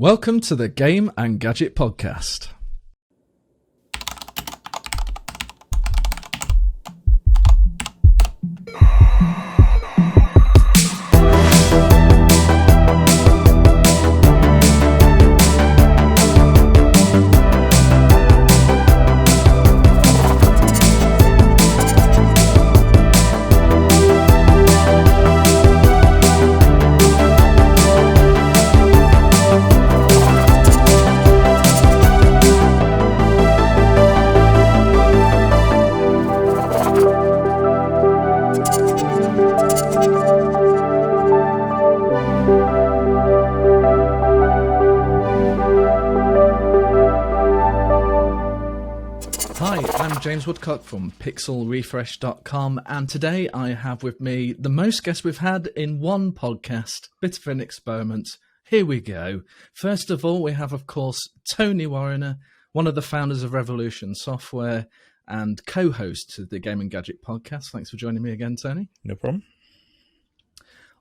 Welcome to the Game and Gadget Podcast. Woodcock from pixelrefresh.com, and today I have with me the most guests we've had in one podcast. Bit of an experiment. Here we go. First of all, we have, of course, Tony Warriner, one of the founders of Revolution Software and co-host of the Game and Gadget Podcast. Thanks for joining me again, Tony. No problem.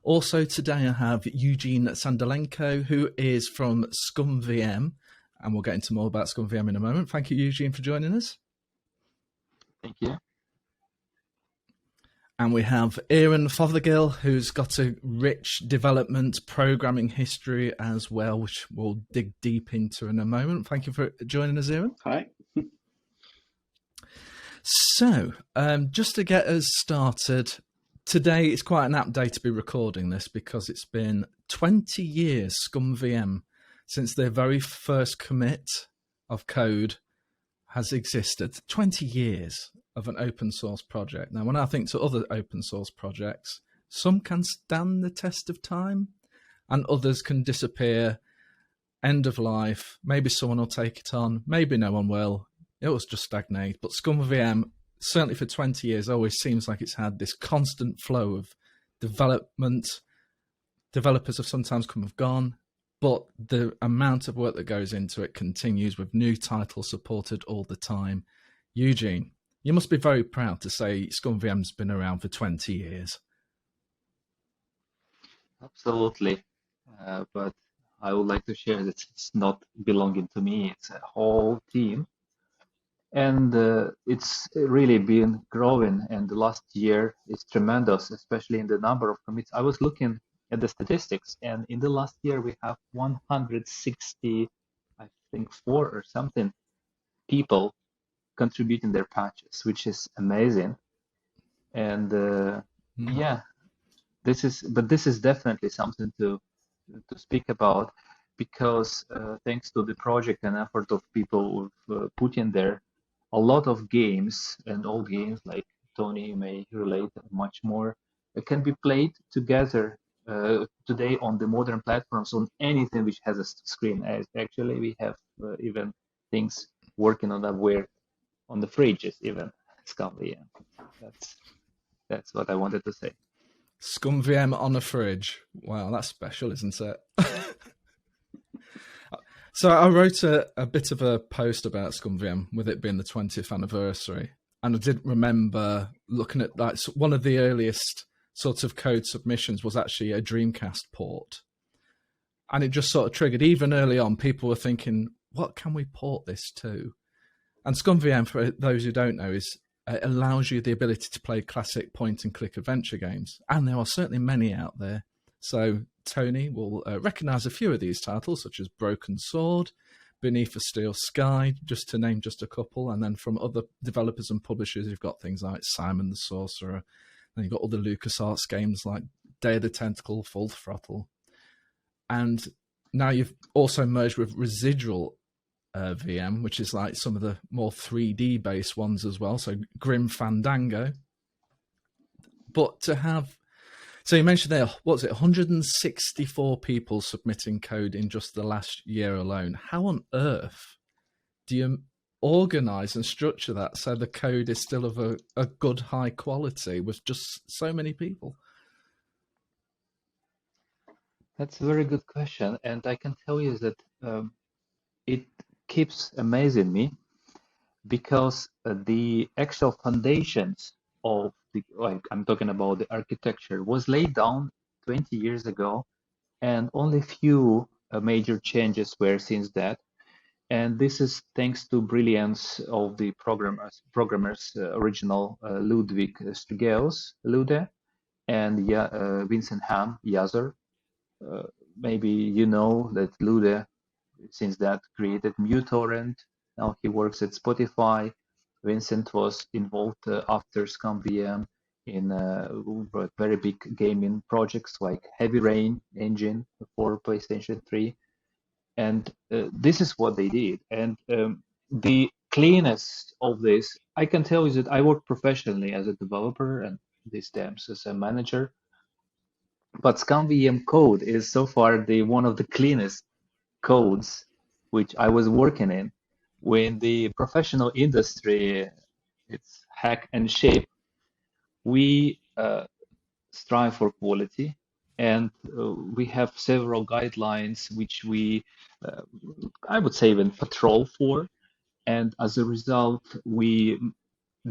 Also today I have Eugene Sandulenko, who is from ScummVM, and we'll get into more about ScummVM in a moment. Thank you, Eugene, for joining us. Thank you. And we have Aaron Fothergill, who's got a rich development programming history as well, which we'll dig deep into in a moment. Thank you for joining us, Aaron. Hi. So, just to get us started, today is quite an apt day to be recording this because it's been 20 years, ScummVM, since their very first commit of code has existed. 20 years of an open source project. Now, when I think to other open source projects, some can stand the test of time and others can disappear, end of life. Maybe someone will take it on, maybe no one will. It will just stagnate. But ScummVM, certainly for 20 years, always seems like it's had this constant flow of development. Developers have sometimes come and gone, but the amount of work that goes into it continues with new titles supported all the time. Eugene, you must be very proud to say ScummVM's been around for 20 years. Absolutely. But I would like to share that it's not belonging to me. It's a whole team. And it's really been growing. And the last year is tremendous, especially in the number of commits. I was looking at the statistics, and in the last year we have 160, I think 4 or something people contributing their patches, which is amazing. And yeah, this is definitely something to speak about, because thanks to the project and effort of people who've put in there, a lot of games, and old games like Tony may relate much more, can be played together today on the modern platforms, on anything which has a screen. Actually, we have even things working on that where on the fridges, even ScummVM. That's what I wanted to say. ScummVM on a fridge. Wow, that's special, isn't it? So I wrote a bit of a post about ScummVM with it being the 20th anniversary, and I did remember looking at that. One of the earliest sort of code submissions was actually a Dreamcast port. And it just sort of triggered, even early on, people were thinking, what can we port this to? And ScummVM, for those who don't know, allows you the ability to play classic point-and-click adventure games. And there are certainly many out there. So Tony will recognise a few of these titles, such as Broken Sword, Beneath a Steel Sky, just to name just a couple. And then from other developers and publishers, you've got things like Simon the Sorcerer, and you've got all the LucasArts games like Day of the Tentacle, Full Throttle. And now you've also merged with Residual VM, which is like some of the more 3D based ones as well. So Grim Fandango. But to have, so you mentioned there, what's it, 164 people submitting code in just the last year alone. How on earth do you organize and structure that so the code is still of a good high quality with just so many people? That's a very good question, and I can tell you that it keeps amazing me, because the actual foundations of the, like I'm talking about the architecture, was laid down 20 years ago, and only few major changes were since that. And this is thanks to brilliance of the programmers original Ludwig Strugaeus, Lude, and Vincent Ham, Yazor. Maybe you know that Lude, since that, created MuTorrent. Now he works at Spotify. Vincent was involved after ScummVM in very big gaming projects like Heavy Rain engine for PlayStation 3. And this is what they did. And the cleanest of this, I can tell you that I work professionally as a developer and these times as a manager. But ScummVM code is so far the one of the cleanest codes which I was working in. When the professional industry, it's hack and shape, we strive for quality, and we have several guidelines which we, I would say, even patrol for. And as a result, we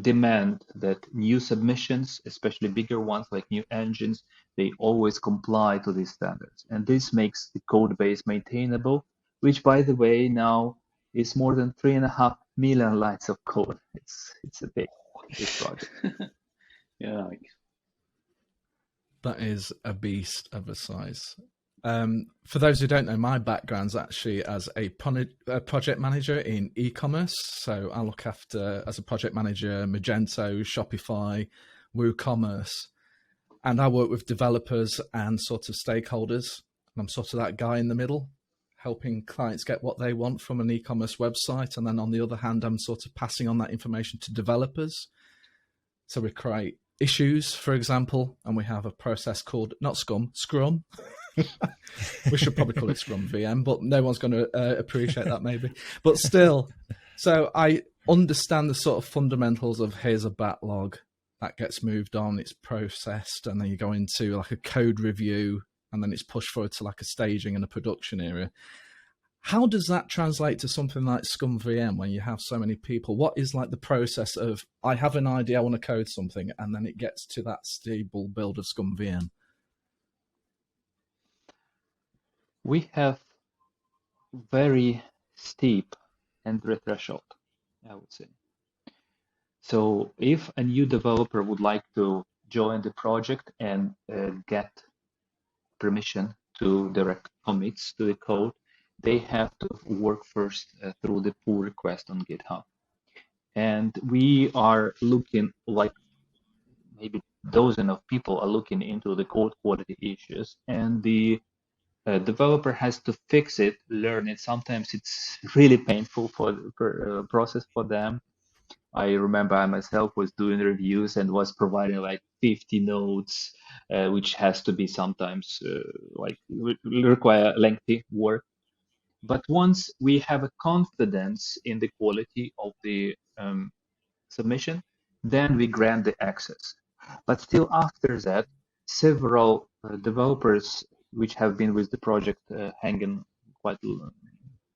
demand that new submissions, especially bigger ones like new engines, they always comply to these standards. And this makes the code base maintainable, which, by the way, now is more than 3.5 million lines of code. It's a big project. Yeah. That is a beast of a size. For those who don't know, my background's actually as a project manager in e-commerce. So I look after, as a project manager, Magento, Shopify, WooCommerce. And I work with developers and sort of stakeholders. And I'm sort of that guy in the middle, helping clients get what they want from an e-commerce website. And then on the other hand, I'm sort of passing on that information to developers. So we create issues, for example, and we have a process called, not Scrum. We should probably call it ScummVM, but no one's going to appreciate that maybe. But still, so I understand the sort of fundamentals of here's a backlog that gets moved on, it's processed, and then you go into like a code review, and then it's pushed forward to like a staging and a production area. How does that translate to something like ScummVM when you have so many people? What is like the process of, I have an idea, I want to code something, and then it gets to that stable build of ScummVM? We have very steep entry threshold, I would say. So if a new developer would like to join the project and get permission to direct commits to the code, they have to work first through the pull request on GitHub. And we are looking, like maybe dozen of people are looking into the code quality issues, and the developer has to fix it, learn it. Sometimes it's really painful for the process for them. I remember I myself was doing reviews and was providing like 50 notes, which has to be sometimes require lengthy work. But once we have a confidence in the quality of the submission, then we grant the access. But still after that, several developers which have been with the project hanging quite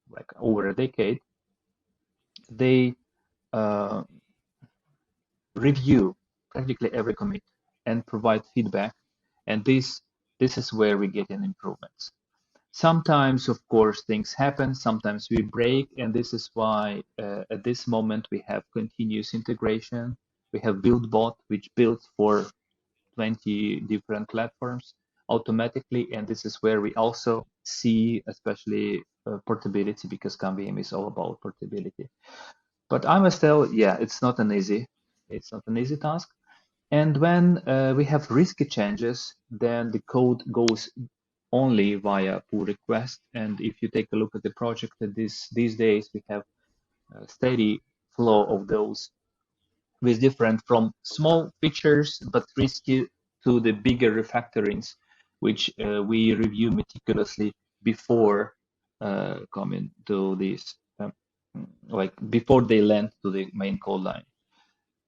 like over a decade, they review practically every commit and provide feedback, and this is where we get in improvements. Sometimes, of course, things happen, sometimes we break, and this is why at this moment we have continuous integration. We have BuildBot, which builds for 20 different platforms automatically, and this is where we also see especially portability, because ScummVM is all about portability. But I must tell, yeah, it's not an easy task. And when we have risky changes, then the code goes only via pull request. And if you take a look at the project these days, we have a steady flow of those with different from small features but risky to the bigger refactorings, which we review meticulously before coming to this, like before they land to the main code line.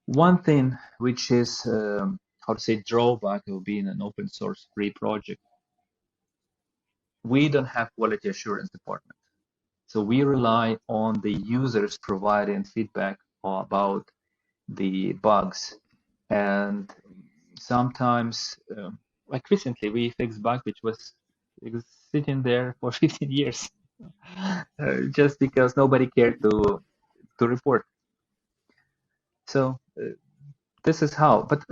One thing which is, how to say, drawback of being an open source free project, we don't have quality assurance department. So we rely on the users providing feedback about the bugs. And sometimes, like recently, we fixed bug which was sitting there for 15 years, just because nobody cared to report. So this is how. But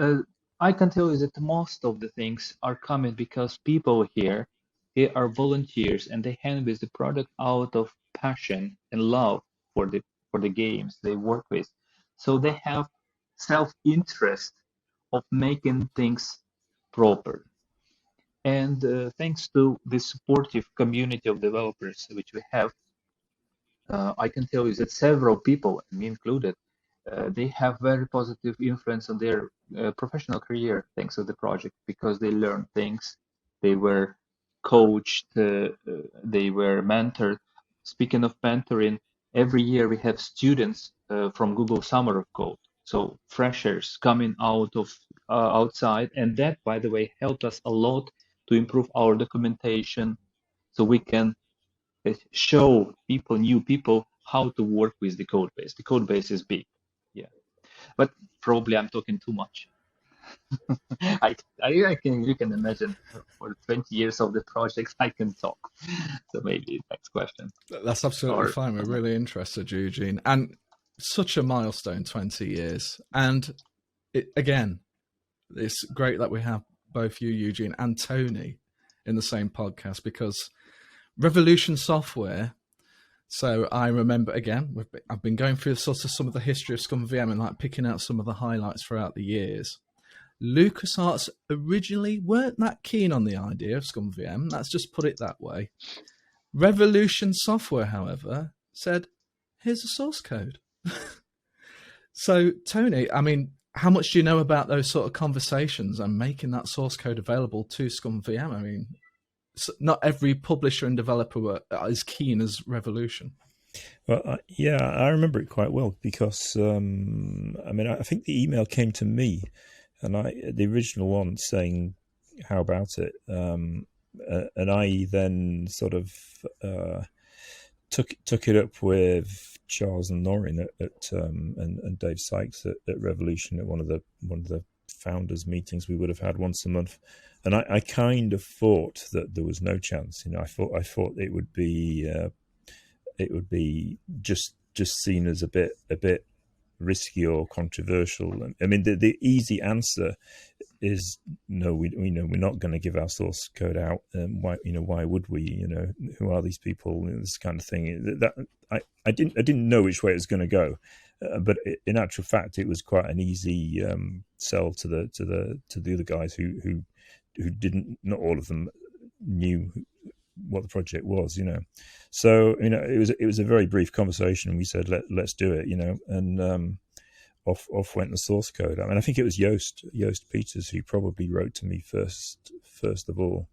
I can tell you that most of the things are coming because people here, they are volunteers and they hand with the product out of passion and love for the games they work with. So they have self-interest of making things proper. And thanks to the supportive community of developers which we have, I can tell you that several people, me included, they have very positive influence on their professional career thanks to the project because they learned things, they were coached, they were mentored. Speaking of mentoring, every year we have students from Google Summer of Code, so freshers coming out of outside, and that, by the way, helped us a lot to improve our documentation, so we can show people, new people, how to work with the code base. The code base is big, yeah. But probably I'm talking too much. I can, you can imagine for 20 years of the project I can talk. So maybe next question. That's absolutely fine. We're really interested, Eugene, and such a milestone, 20 years. And again, it's great that we have both you, Eugene, and Tony in the same podcast, because Revolution Software. So I remember, again, I've been going through sort of some of the history of ScummVM and like picking out some of the highlights throughout the years. LucasArts originally weren't that keen on the idea of ScummVM. Let's just put it that way. Revolution Software, however, said, here's the source code. So, Tony, I mean, how much do you know about those sort of conversations and making that source code available to ScummVM? I mean, not every publisher and developer were as keen as Revolution. Well, yeah, I remember it quite well because, I mean, I think the email came to me, and the original one saying, how about it? And I then sort of took it up with Charles and Norrin and Dave Sykes at Revolution at one of the founders meetings we would have had once a month. And I kind of thought that there was no chance. You know, I thought it would be just seen as a bit risky or controversial. I mean, the easy answer is no. We know we're not going to give our source code out. Why would we? You know, who are these people? You know, this kind of thing. I didn't know which way it was going to go. But in actual fact, it was quite an easy sell to the other guys who didn't. Not all of them knew what the project was, you know. So it was a very brief conversation. We said let's do it, you know, and off went the source code. I mean, I think it was Joost Peters who probably wrote to me first of all.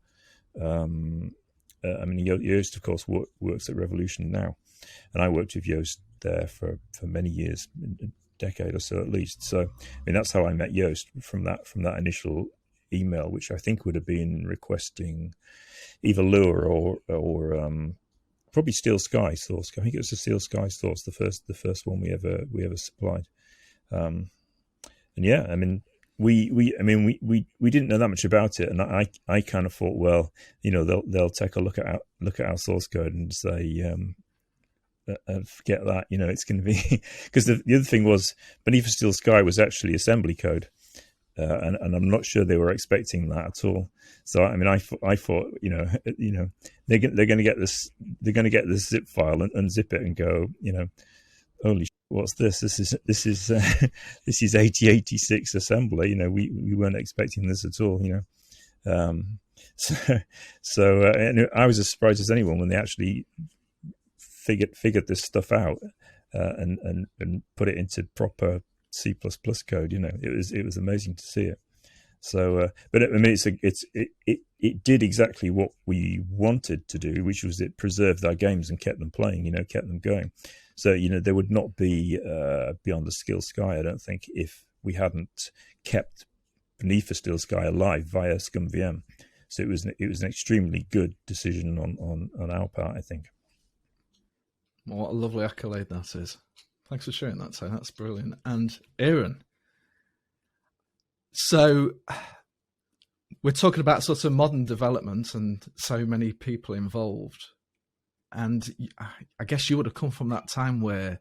I mean, Joost of course works at Revolution now, and I worked with Joost there for many years, a decade or so at least. So I mean, that's how I met Joost, from that initial email, which I think would have been requesting either Lua or probably Steel Sky source. I think it was the Steel Sky source, the first one we ever supplied. And yeah, I mean, we didn't know that much about it, and I kind of thought, well, you know, they'll take a look at our source code and say, forget that, you know, it's going to be because the other thing was Beneath a Steel Sky was actually assembly code. And I'm not sure they were expecting that at all. So I mean, I thought, you know, they're going to get this zip file and unzip it and go, you know, holy shit, what's this? This is 8086 assembly. You know, we weren't expecting this at all. You know, so and I was as surprised as anyone when they actually figured this stuff out and put it into proper C++ code. You know, it was amazing to see it. So, but I mean, it did exactly what we wanted to do, which was it preserved our games and kept them playing. You know, kept them going. So, you know, there would not be Beyond the Steel Sky, I don't think, if we hadn't kept Beneath the Steel Sky alive via ScummVM. So it was an extremely good decision on our part, I think. Well, what a lovely accolade that is. Thanks for sharing that, so that's brilliant. And Aaron, so we're talking about sort of modern development and so many people involved. And I guess you would have come from that time where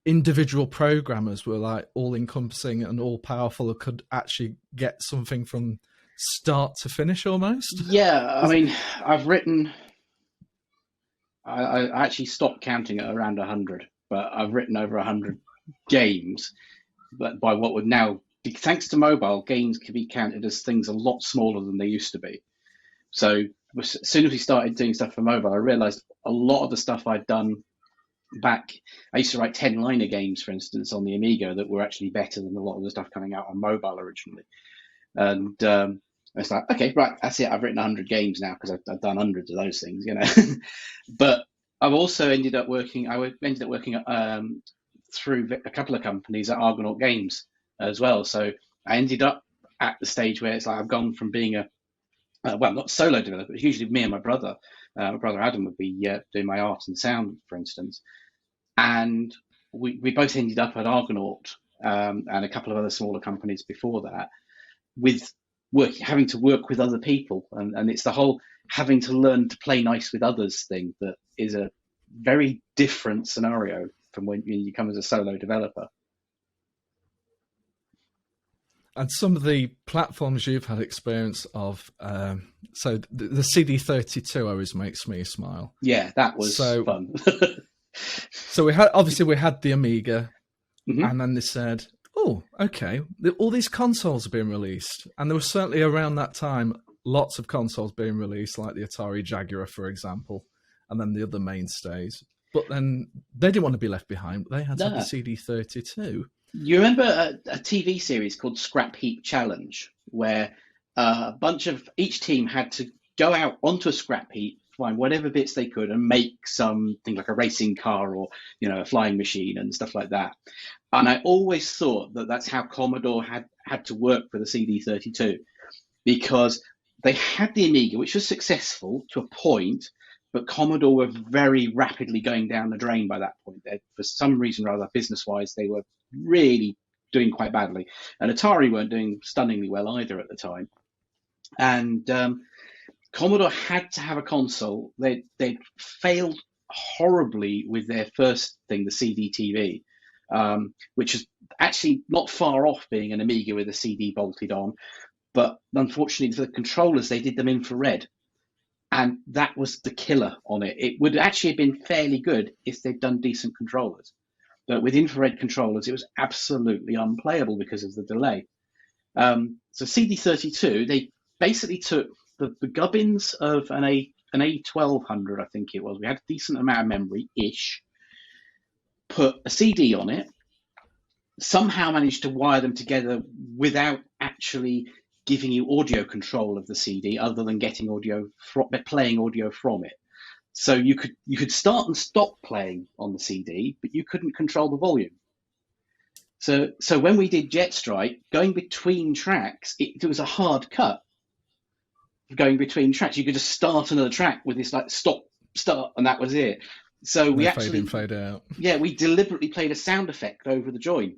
individual programmers were like all encompassing and all powerful, and could actually get something from start to finish almost. Yeah, I mean, I've written, I actually stopped counting at around 100, but I've written over 100 games. But by what would now, thanks to mobile, games can be counted as things a lot smaller than they used to be. So as soon as we started doing stuff for mobile, I realized a lot of the stuff I'd done back, I used to write 10-liner games, for instance, on the Amiga that were actually better than a lot of the stuff coming out on mobile originally. And it's like, okay, right, that's it. I've written 100 games now because I've done hundreds of those things, you know. But I've also ended up working through a couple of companies at Argonaut Games as well. So I ended up at the stage where it's like I've gone from being a well, not solo developer, but usually me and my brother Adam would be doing my art and sound, for instance. And we both ended up at Argonaut and a couple of other smaller companies before that, with having to work with other people. And it's the whole having to learn to play nice with others thing that is a very different scenario from when you come as a solo developer. And some of the platforms you've had experience of, so the CD32 always makes me smile. Yeah, that was fun. So we had the Amiga, and then they said, "Oh, okay, all these consoles are being released," and there was certainly around that time lots of consoles being released, like the Atari Jaguar, for example, and then the other mainstays. But then they didn't want to be left behind. They had to have the CD32. You remember a TV series called Scrap Heap Challenge, where each team had to go out onto a scrap heap, find whatever bits they could, and make something like a racing car or a flying machine and stuff like that. And I always thought that that's how Commodore had to work for the CD32, because they had the Amiga, which was successful to a point, but Commodore were very rapidly going down the drain by that point. For some reason or other, business-wise, they were really doing quite badly. And Atari weren't doing stunningly well either at the time. And Commodore had to have a console. They'd failed horribly with their first thing, the CD-TV, which is actually not far off being an Amiga with a CD bolted on. But unfortunately for the controllers, they did them infrared. And that was the killer on it. It would actually have been fairly good if they'd done decent controllers. But with infrared controllers, it was absolutely unplayable because of the delay. So CD32, they basically took the gubbins of an A1200, I think it was. We had a decent amount of memory-ish, put a CD on it, somehow managed to wire them together without actually giving you audio control of the CD, other than getting playing audio from it. So you could start and stop playing on the CD, but you couldn't control the volume. So when we did Jet Strike, going between tracks, it was a hard cut. Going between tracks, you could just start another track with this like stop, start, and that was it. So we actually fade out. Yeah, we deliberately played a sound effect over the join,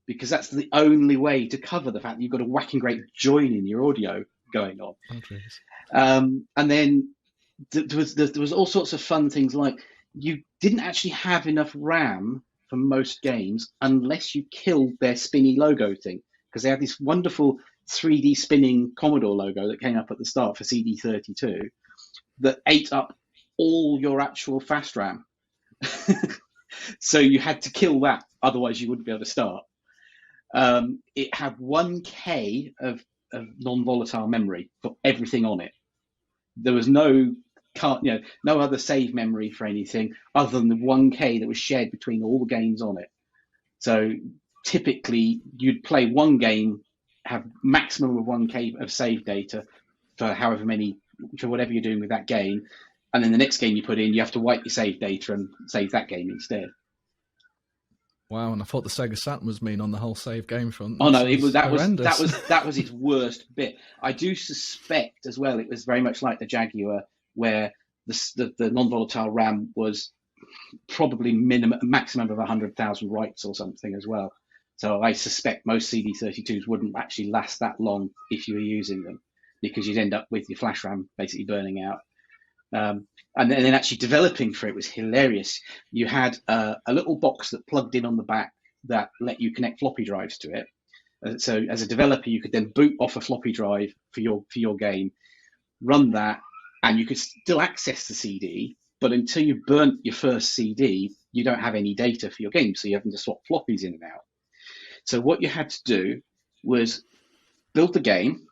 because that's the only way to cover the fact that you've got a whacking great join in your audio going on. And then there was all sorts of fun things, like you didn't actually have enough RAM for most games unless you killed their spinny logo thing, because they had this wonderful 3D spinning Commodore logo that came up at the start for CD32 that ate up all your actual fast RAM. So you had to kill that, otherwise you wouldn't be able to start. It had 1K of non-volatile memory for everything on it. There was no other save memory for anything other than the 1K that was shared between all the games on it. So typically you'd play one game, have maximum of 1K of save data for whatever you're doing with that game, and then the next game you put in, you have to wipe your save data and save that game instead. Wow, and I thought the Sega Saturn was mean on the whole save game front. Oh no, that was its worst bit. I do suspect as well it was very much like the Jaguar, where the non-volatile RAM was probably maximum of 100,000 writes or something as well. So I suspect most CD32s wouldn't actually last that long if you were using them. because you'd end up with your flash RAM basically burning out. And then actually developing for it was hilarious. You had a little box that plugged in on the back that let you connect floppy drives to it. So as a developer, you could then boot off a floppy drive for your game, run that, and you could still access the CD. But until you burnt your first CD, you don't have any data for your game. So you're having to swap floppies in and out. So what you had to do was build the game,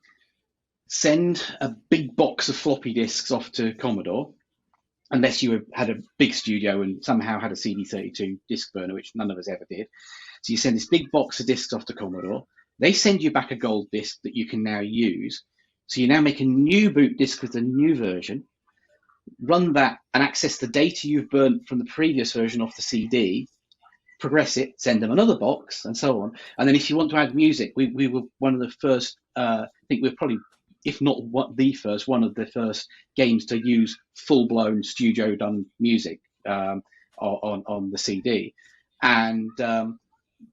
send a big box of floppy disks off to Commodore, unless you had a big studio and somehow had a CD32 disk burner, which none of us ever did. So you send this big box of disks off to Commodore. They send you back a gold disk that you can now use. So you now make a new boot disk with a new version, run that and access the data you've burnt from the previous version off the CD, progress it, send them another box, and so on. And then if you want to add music, we were one of the first, I think we're probably, if not one of the first games to use full-blown studio-done music on the CD. And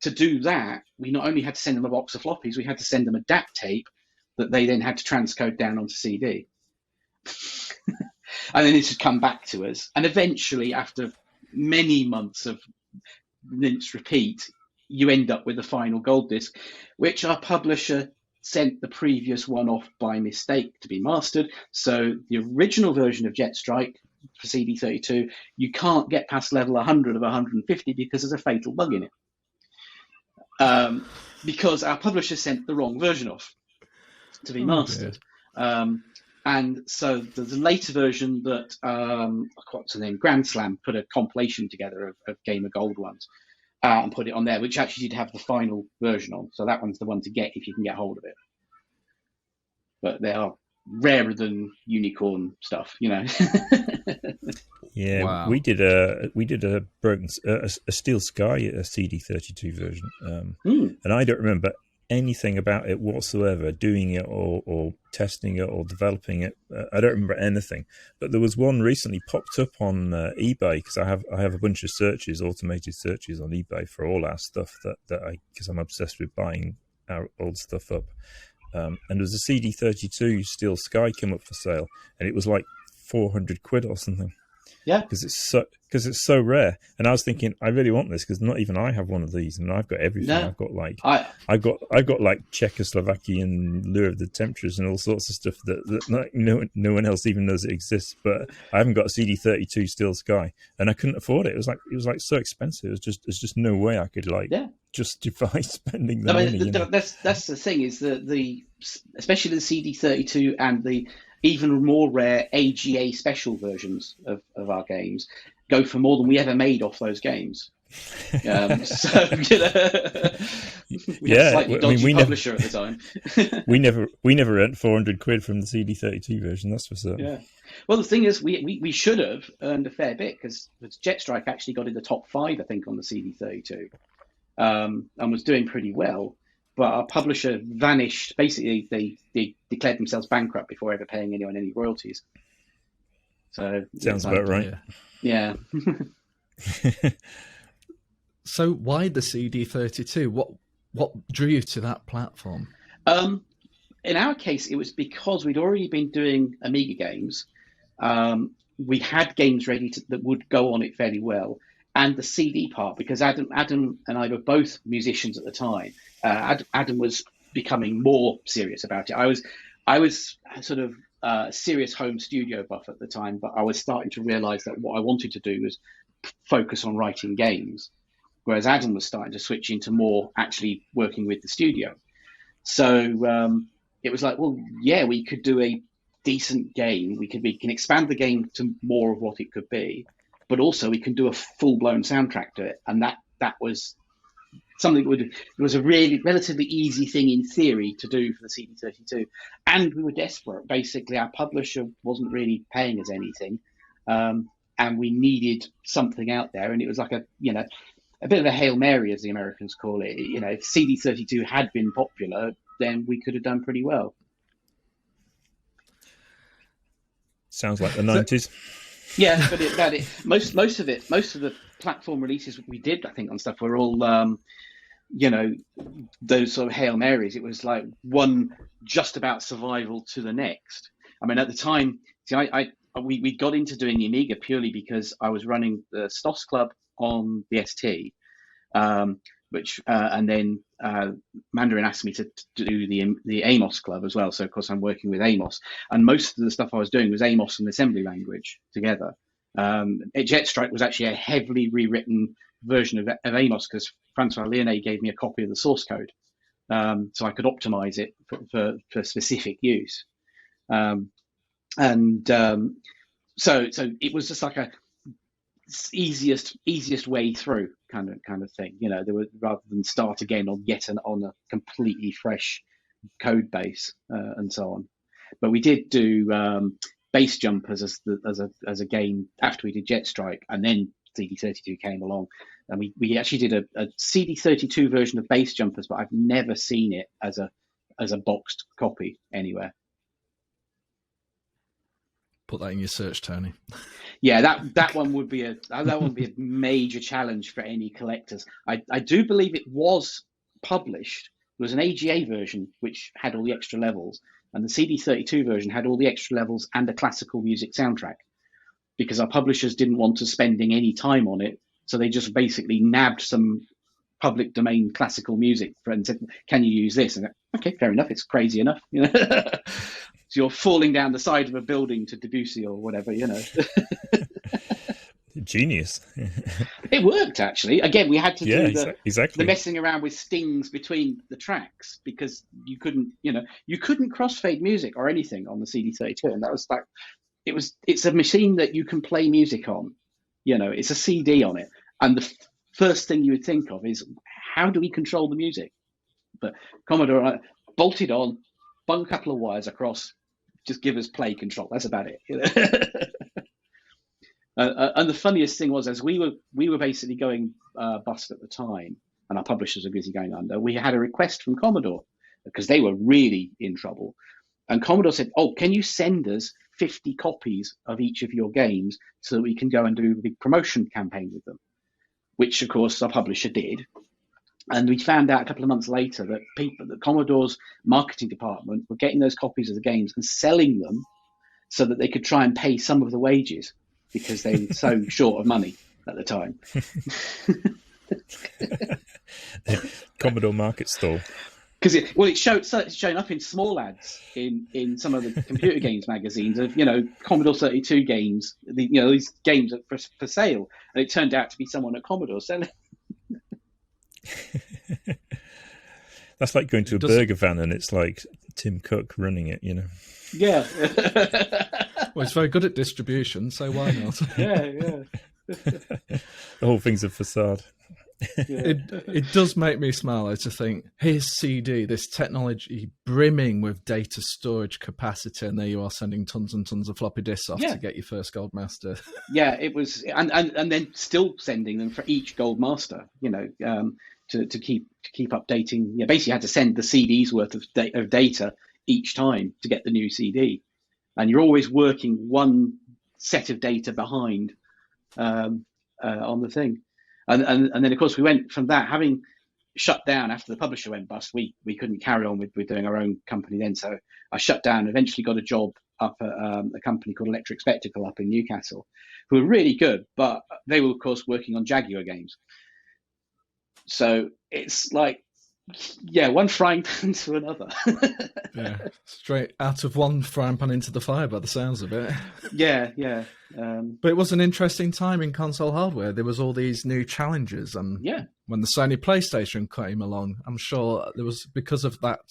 to do that, we not only had to send them a box of floppies, we had to send them a DAT tape that they then had to transcode down onto CD. And then it would come back to us. And eventually, after many months of rinse repeat, you end up with the final gold disc, which our publisher sent the previous one off by mistake to be mastered. So the original version of Jet Strike for CD32, you can't get past level 100 of 150 because there's a fatal bug in it. Because our publisher sent the wrong version off to be mastered. And so the later version that, what's the name, Grand Slam put a compilation together of Game of Gold ones and put it on there, which actually did have the final version on. So that one's the one to get if you can get hold of it. But they are rarer than unicorn stuff, you know. Yeah, wow. we did a broken a Steel Sky a CD32 version, and I don't remember anything about it whatsoever, doing it or testing it or developing it. I don't remember anything. But there was one recently popped up on eBay, because I have a bunch of searches, automated searches on eBay for all our stuff because I'm obsessed with buying our old stuff up. And there was a CD32 Steel Sky came up for sale, and it was like 400 quid or something. Yeah, because it's so rare. And I was thinking, I really want this, because not even I have one of these, and I've got everything. No. I've got like I've got like Czechoslovakian Lure of the Temperatures and all sorts of stuff that like no one else even knows it exists. But I haven't got a CD32 Steel Sky, and I couldn't afford it. It was like so expensive. There's just no way I could justify spending the money. That's the thing, is that especially the CD32 and the even more rare AGA special versions of our games go for more than we ever made off those games. So, you know, we had a slightly dodgy publisher at the time. we never earned 400 quid from the CD32 version, that's for certain. Yeah. Well, the thing is, we should have earned a fair bit, because Jet Strike actually got in the top 5, I think, on the CD32, and was doing pretty well. But our publisher vanished. Basically, they declared themselves bankrupt before ever paying anyone any royalties. So sounds about right. Yeah. So why the CD32? What drew you to that platform? In our case, it was because we'd already been doing Amiga games. We had games ready that would go on it fairly well. And the CD part, because Adam and I were both musicians at the time. Adam was becoming more serious about it. I was sort of a serious home studio buff at the time, but I was starting to realize that what I wanted to do was focus on writing games, whereas Adam was starting to switch into more actually working with the studio. So it was like, well, yeah, we could do a decent game. We can expand the game to more of what it could be, but also we can do a full-blown soundtrack to it. And that was something it was a really relatively easy thing in theory to do for the CD32. And we were desperate. Basically, our publisher wasn't really paying us anything. And we needed something out there. And it was like a bit of a Hail Mary, as the Americans call it. You know, if CD32 had been popular, then we could have done pretty well. Sounds like the 90s. Yeah, but most of the platform releases we did, I think, on stuff were all those sort of Hail Marys. It was like one just about survival to the next. I mean, at the time, we got into doing the Amiga purely because I was running the STOS Club on the ST, and then Mandarin asked me to do the Amos Club as well. So of course I'm working with Amos, and most of the stuff I was doing was Amos and assembly language together. Jetstrike was actually a heavily rewritten version of Amos because Francois Lyonnais gave me a copy of the source code, so I could optimize it for specific use. So it was just like a easiest way through kind of thing. There was, rather than start again on a completely fresh code base and so on. But we did do Base Jumpers as a game after we did Jetstrike, and then CD32 came along, and we actually did a CD32 version of Base Jumpers, but I've never seen it as a boxed copy anywhere. Put that in your search, Tony. Yeah, that one would be a major challenge for any collectors. I do believe it was published. There was an AGA version which had all the extra levels, and the CD32 version had all the extra levels and a classical music soundtrack, because our publishers didn't want us spending any time on it, so they just basically nabbed some public domain classical music and said, "Can you use this?" And I go, okay, fair enough. It's crazy enough, So you're falling down the side of a building to Debussy or whatever, Genius. It worked, actually. Again, we had to do exactly the messing around with stings between the tracks, because you couldn't crossfade music or anything on the CD32, and that was like, it's a machine that you can play music on. It's a CD on it, and the first thing you would think of is, how do we control the music? But Commodore bolted on, bung a couple of wires across, just give us play control. That's about it. And the funniest thing was, as we were basically going bust at the time, and our publishers were busy going under, we had a request from Commodore, because they were really in trouble. And Commodore said, "Oh, can you send us 50 copies of each of your games so that we can go and do a big promotion campaign with them?" Which, of course, our publisher did. And we found out a couple of months later that Commodore's marketing department were getting those copies of the games and selling them so that they could try and pay some of the wages, because they were so short of money at the time. Commodore market stall. Because it's shown up in small ads in some of the computer games magazines of Commodore 32 games, these games for sale, and it turned out to be someone at Commodore selling. That's like going to a burger van and it's like Tim Cook running it, Yeah. Well, it's very good at distribution, so why not? Yeah. The whole thing's a facade. Yeah. It does make me smile though, to think, here's CD, this technology brimming with data storage capacity, and there you are sending tons and tons of floppy disks off to get your first gold master. Yeah, it was, and then still sending them for each gold master, to keep updating. Yeah, basically you had to send the CD's worth of data each time to get the new CD, and you're always working one set of data behind on the thing. And then, of course, we went from that, having shut down after the publisher went bust. We couldn't carry on with doing our own company then. So I shut down, eventually got a job up at a company called Electric Spectacle up in Newcastle, who were really good, but they were, of course, working on Jaguar games. So it's like, one frying pan to another. Yeah, straight out of one frying pan into the fire by the sounds of it. Yeah. But it was an interesting time in console hardware. There was all these new challenges, and when the Sony PlayStation came along, I'm sure there was, because of that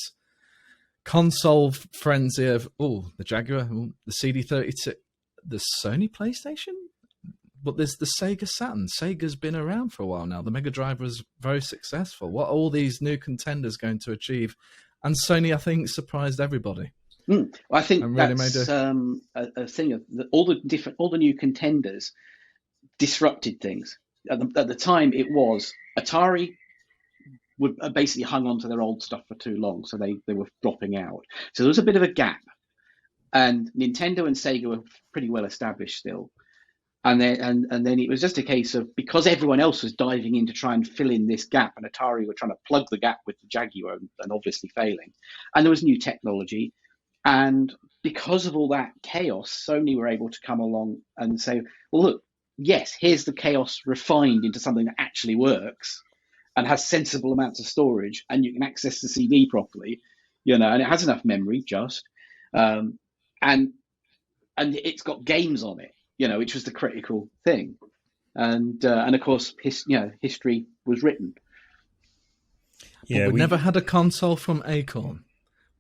console frenzy of the Jaguar, the CD32, the Sony PlayStation. But there's the Sega Saturn. Sega's been around for a while now. The Mega Drive was very successful. What are all these new contenders going to achieve? And Sony, I think, surprised everybody. Well, I think really that's a thing of all the new contenders disrupted things. At the time, it was Atari would basically hung on to their old stuff for too long, so they were dropping out. So there was a bit of a gap, and Nintendo and Sega were pretty well established still. And then it was just a case of, because everyone else was diving in to try and fill in this gap, and Atari were trying to plug the gap with the Jaguar and obviously failing. And there was new technology. And because of all that chaos, Sony were able to come along and say, well, look, yes, here's the chaos refined into something that actually works and has sensible amounts of storage, and you can access the CD properly, and it has enough memory and it's got games on it, which was the critical thing. And of course, history was written. Yeah, we never had a console from Acorn.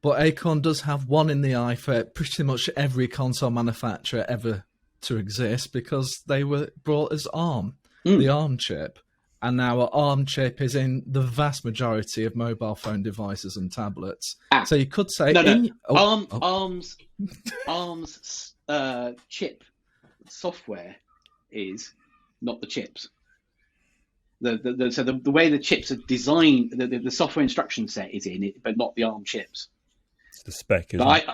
But Acorn does have one in the eye for pretty much every console manufacturer ever to exist, because they were brought as ARM, the ARM chip. And now our ARM chip is in the vast majority of mobile phone devices and tablets. So you could say... ARM's chip software is not the chips. So the way the chips are designed, the software instruction set is in it, but not the ARM chips. It's the spec, isn't it?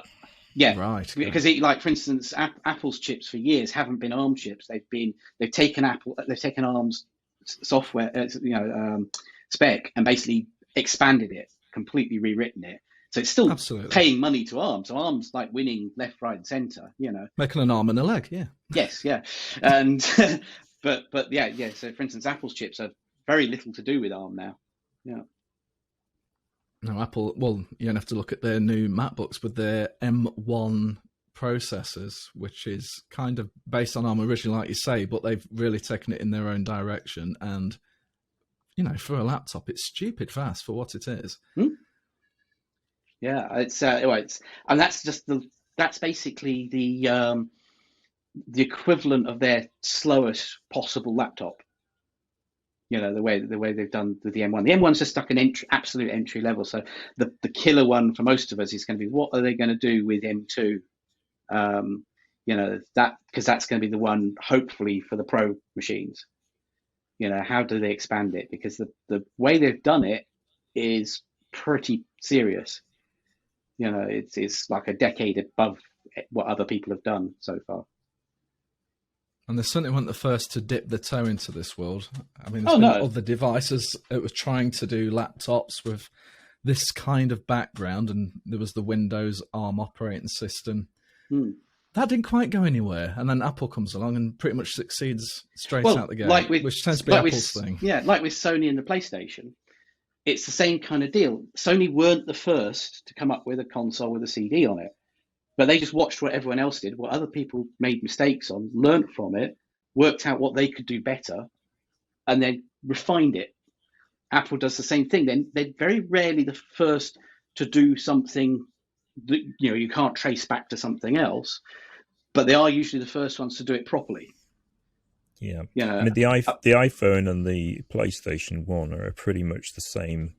Yeah, right. Because for instance, Apple's chips for years haven't been ARM chips. They've taken ARM's software, spec, and basically expanded it, completely rewritten it. So it's still paying money to ARM. So ARM's like winning left, right, and centre. Making an arm and a leg, yeah. Yes, yeah, and but yeah. So for instance, Apple's chips have very little to do with ARM now. Yeah. No, Apple, well, you're going to have to look at their new MacBooks with their M1 processors, which is kind of based on ARM originally, like you say, but they've really taken it in their own direction. And, for a laptop, it's stupid fast for what it is. Yeah, it's and that's basically the equivalent of their slowest possible laptop. The way they've done with the M1. The M1's just stuck an absolute entry level. So the killer one for most of us is going to be, what are they going to do with M2? Because that's going to be the one, hopefully, for the pro machines. How do they expand it? Because the way they've done it is pretty serious. It's like a decade above what other people have done so far. And they certainly weren't the first to dip the toe into this world. I mean, there's been other devices that were trying to do laptops with this kind of background, and there was the Windows ARM operating system. That didn't quite go anywhere. And then Apple comes along and pretty much succeeds straight out the gate, which tends to be Apple's thing. Yeah, like with Sony and the PlayStation. It's the same kind of deal. Sony weren't the first to come up with a console with a CD on it. But they just watched what everyone else did, what other people made mistakes on, learnt from it, worked out what they could do better, and then refined it. Apple does the same thing. They're very rarely the first to do something that you can't trace back to something else, but they are usually the first ones to do it properly. Yeah, I mean, the iPhone and the PlayStation 1 are pretty much the same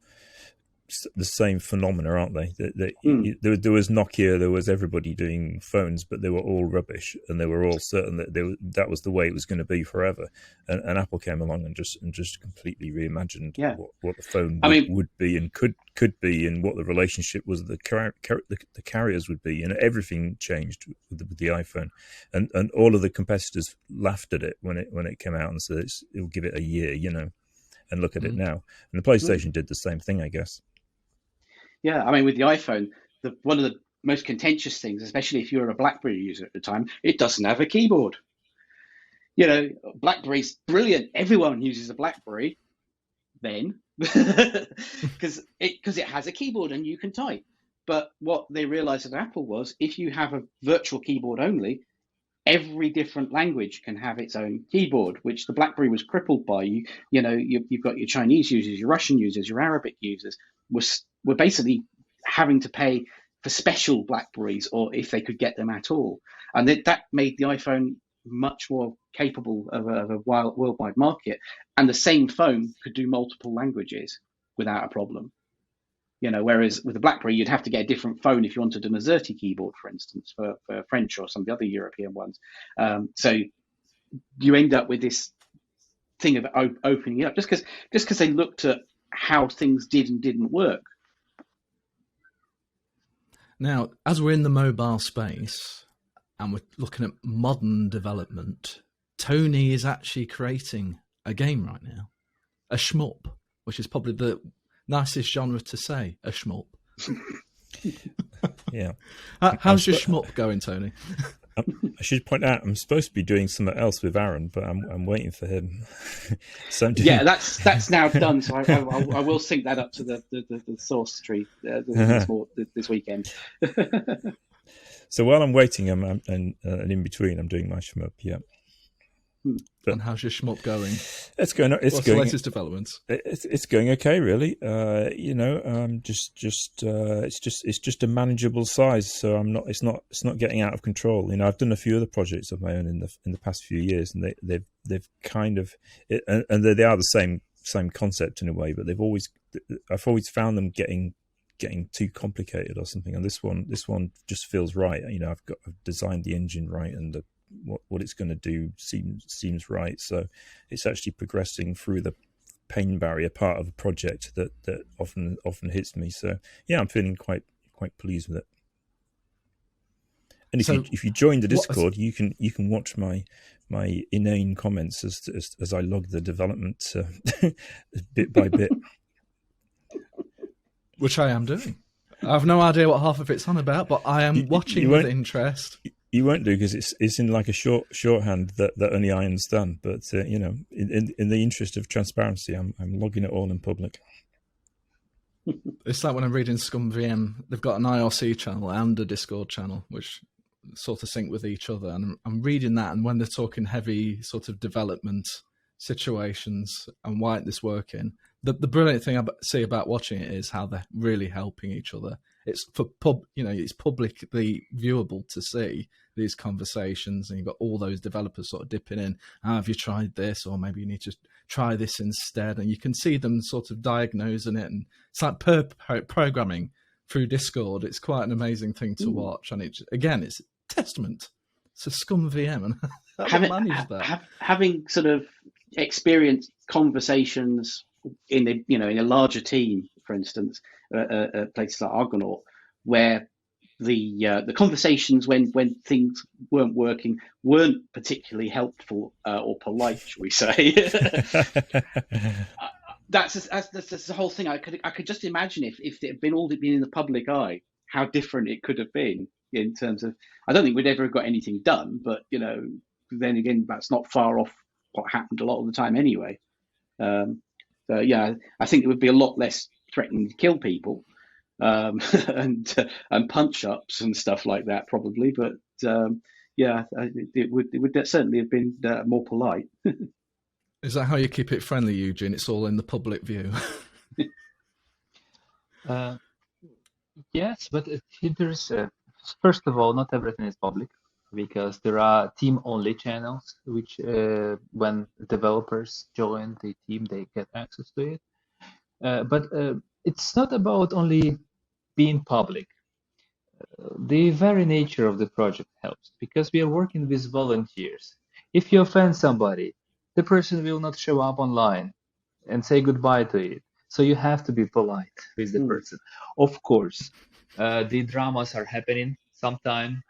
phenomena, aren't they? There was Nokia, there was everybody doing phones, but they were all rubbish, and they were all certain that that was the way it was going to be forever. And Apple came along and just completely reimagined what the phone would be and could be, and what the relationship was the carriers would be, and everything changed with the iPhone. And all of the competitors laughed at it when it came out and said it'll give it a year, and look at it now. And the PlayStation did the same thing, I guess. Yeah, I mean, with the iPhone, one of the most contentious things, especially if you're a BlackBerry user at the time, it doesn't have a keyboard. BlackBerry's brilliant. Everyone uses a BlackBerry then because it has a keyboard and you can type. But what they realized at Apple was, if you have a virtual keyboard only, every different language can have its own keyboard, which the BlackBerry was crippled by. You've got your Chinese users, your Russian users, your Arabic users were basically having to pay for special BlackBerries, or if they could get them at all. And that made the iPhone much more capable of a worldwide market. And the same phone could do multiple languages without a problem. Whereas with the BlackBerry, you'd have to get a different phone if you wanted a Mazerti keyboard, for instance, for French or some of the other European ones. So you end up with this thing of opening it up, just because they looked at how things did and didn't work. Now, as we're in the mobile space and we're looking at modern development, Tony is actually creating a game right now, a SHMUP, which is probably the nicest genre to say, a SHMUP. Yeah. How's your SHMUP going, Tony? I should point out I'm supposed to be doing something else with Aaron, but I'm waiting for him. So yeah, that's now done. So I will sync that up to the source tree this weekend. So while I'm waiting, and in between, I'm doing my SHMUP. Yeah. And how's your SHMUP going? It's going. What's the latest developments? It's going okay, really. It's just a manageable size, so it's not getting out of control. I've done a few other projects of my own in the past few years, and they've kind of and they are the same concept in a way, but I've always found them getting too complicated or something. And this one just feels right. I've designed the engine right, and what it's going to do seems right. So it's actually progressing through the pain barrier part of a project that often hits me. So yeah, I'm feeling quite pleased with it. And if you join the Discord, you can watch my inane comments as I log the development bit by bit, which I am doing. I have no idea what half of it's on about, but I am watching with interest. You won't do, because it's in like a shorthand that only I understand. But in the interest of transparency, I'm logging it all in public. It's like when I'm reading ScummVM, they've got an IRC channel and a Discord channel, which sort of sync with each other. And I'm reading that, and when they're talking heavy sort of development situations and why this working, the brilliant thing I see about watching it is how they're really helping each other. It's for it's publicly viewable to see these conversations, and you've got all those developers sort of dipping in. Have you tried this? Or maybe you need to try this instead. And you can see them sort of diagnosing it, and it's like programming through Discord. It's quite an amazing thing to watch, and it's a testament to ScummVM and how they manage that. Having sort of experienced conversations in a larger team, for instance, places like Argonaut, where the conversations when things weren't working weren't particularly helpful or polite, shall we say? That's the whole thing. I could just imagine if it had been in the public eye, how different it could have been in terms of. I don't think we'd ever have got anything done, but then again, that's not far off what happened a lot of the time anyway. So yeah, I think it would be a lot less threatening to kill people and punch ups and stuff like that, probably. But it would certainly have been more polite. Is that how you keep it friendly, Eugene? It's all in the public view. Yes, but there's first of all, not everything is public, because there are team-only channels, which when developers join the team, they get access to it. But it's not about only being public. The very nature of the project helps, because we are working with volunteers. If you offend somebody, the person will not show up online and say goodbye to it. So you have to be polite with the person. Of course, the dramas are happening from time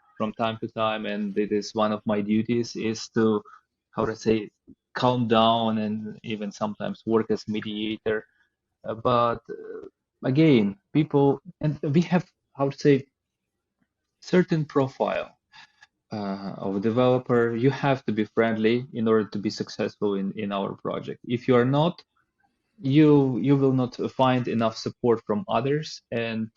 to time, and it is one of my duties is to, calm down and even sometimes work as mediator. But again, people, and we have, certain profile of a developer. You have to be friendly in order to be successful in our project. If you are not, you will not find enough support from others. And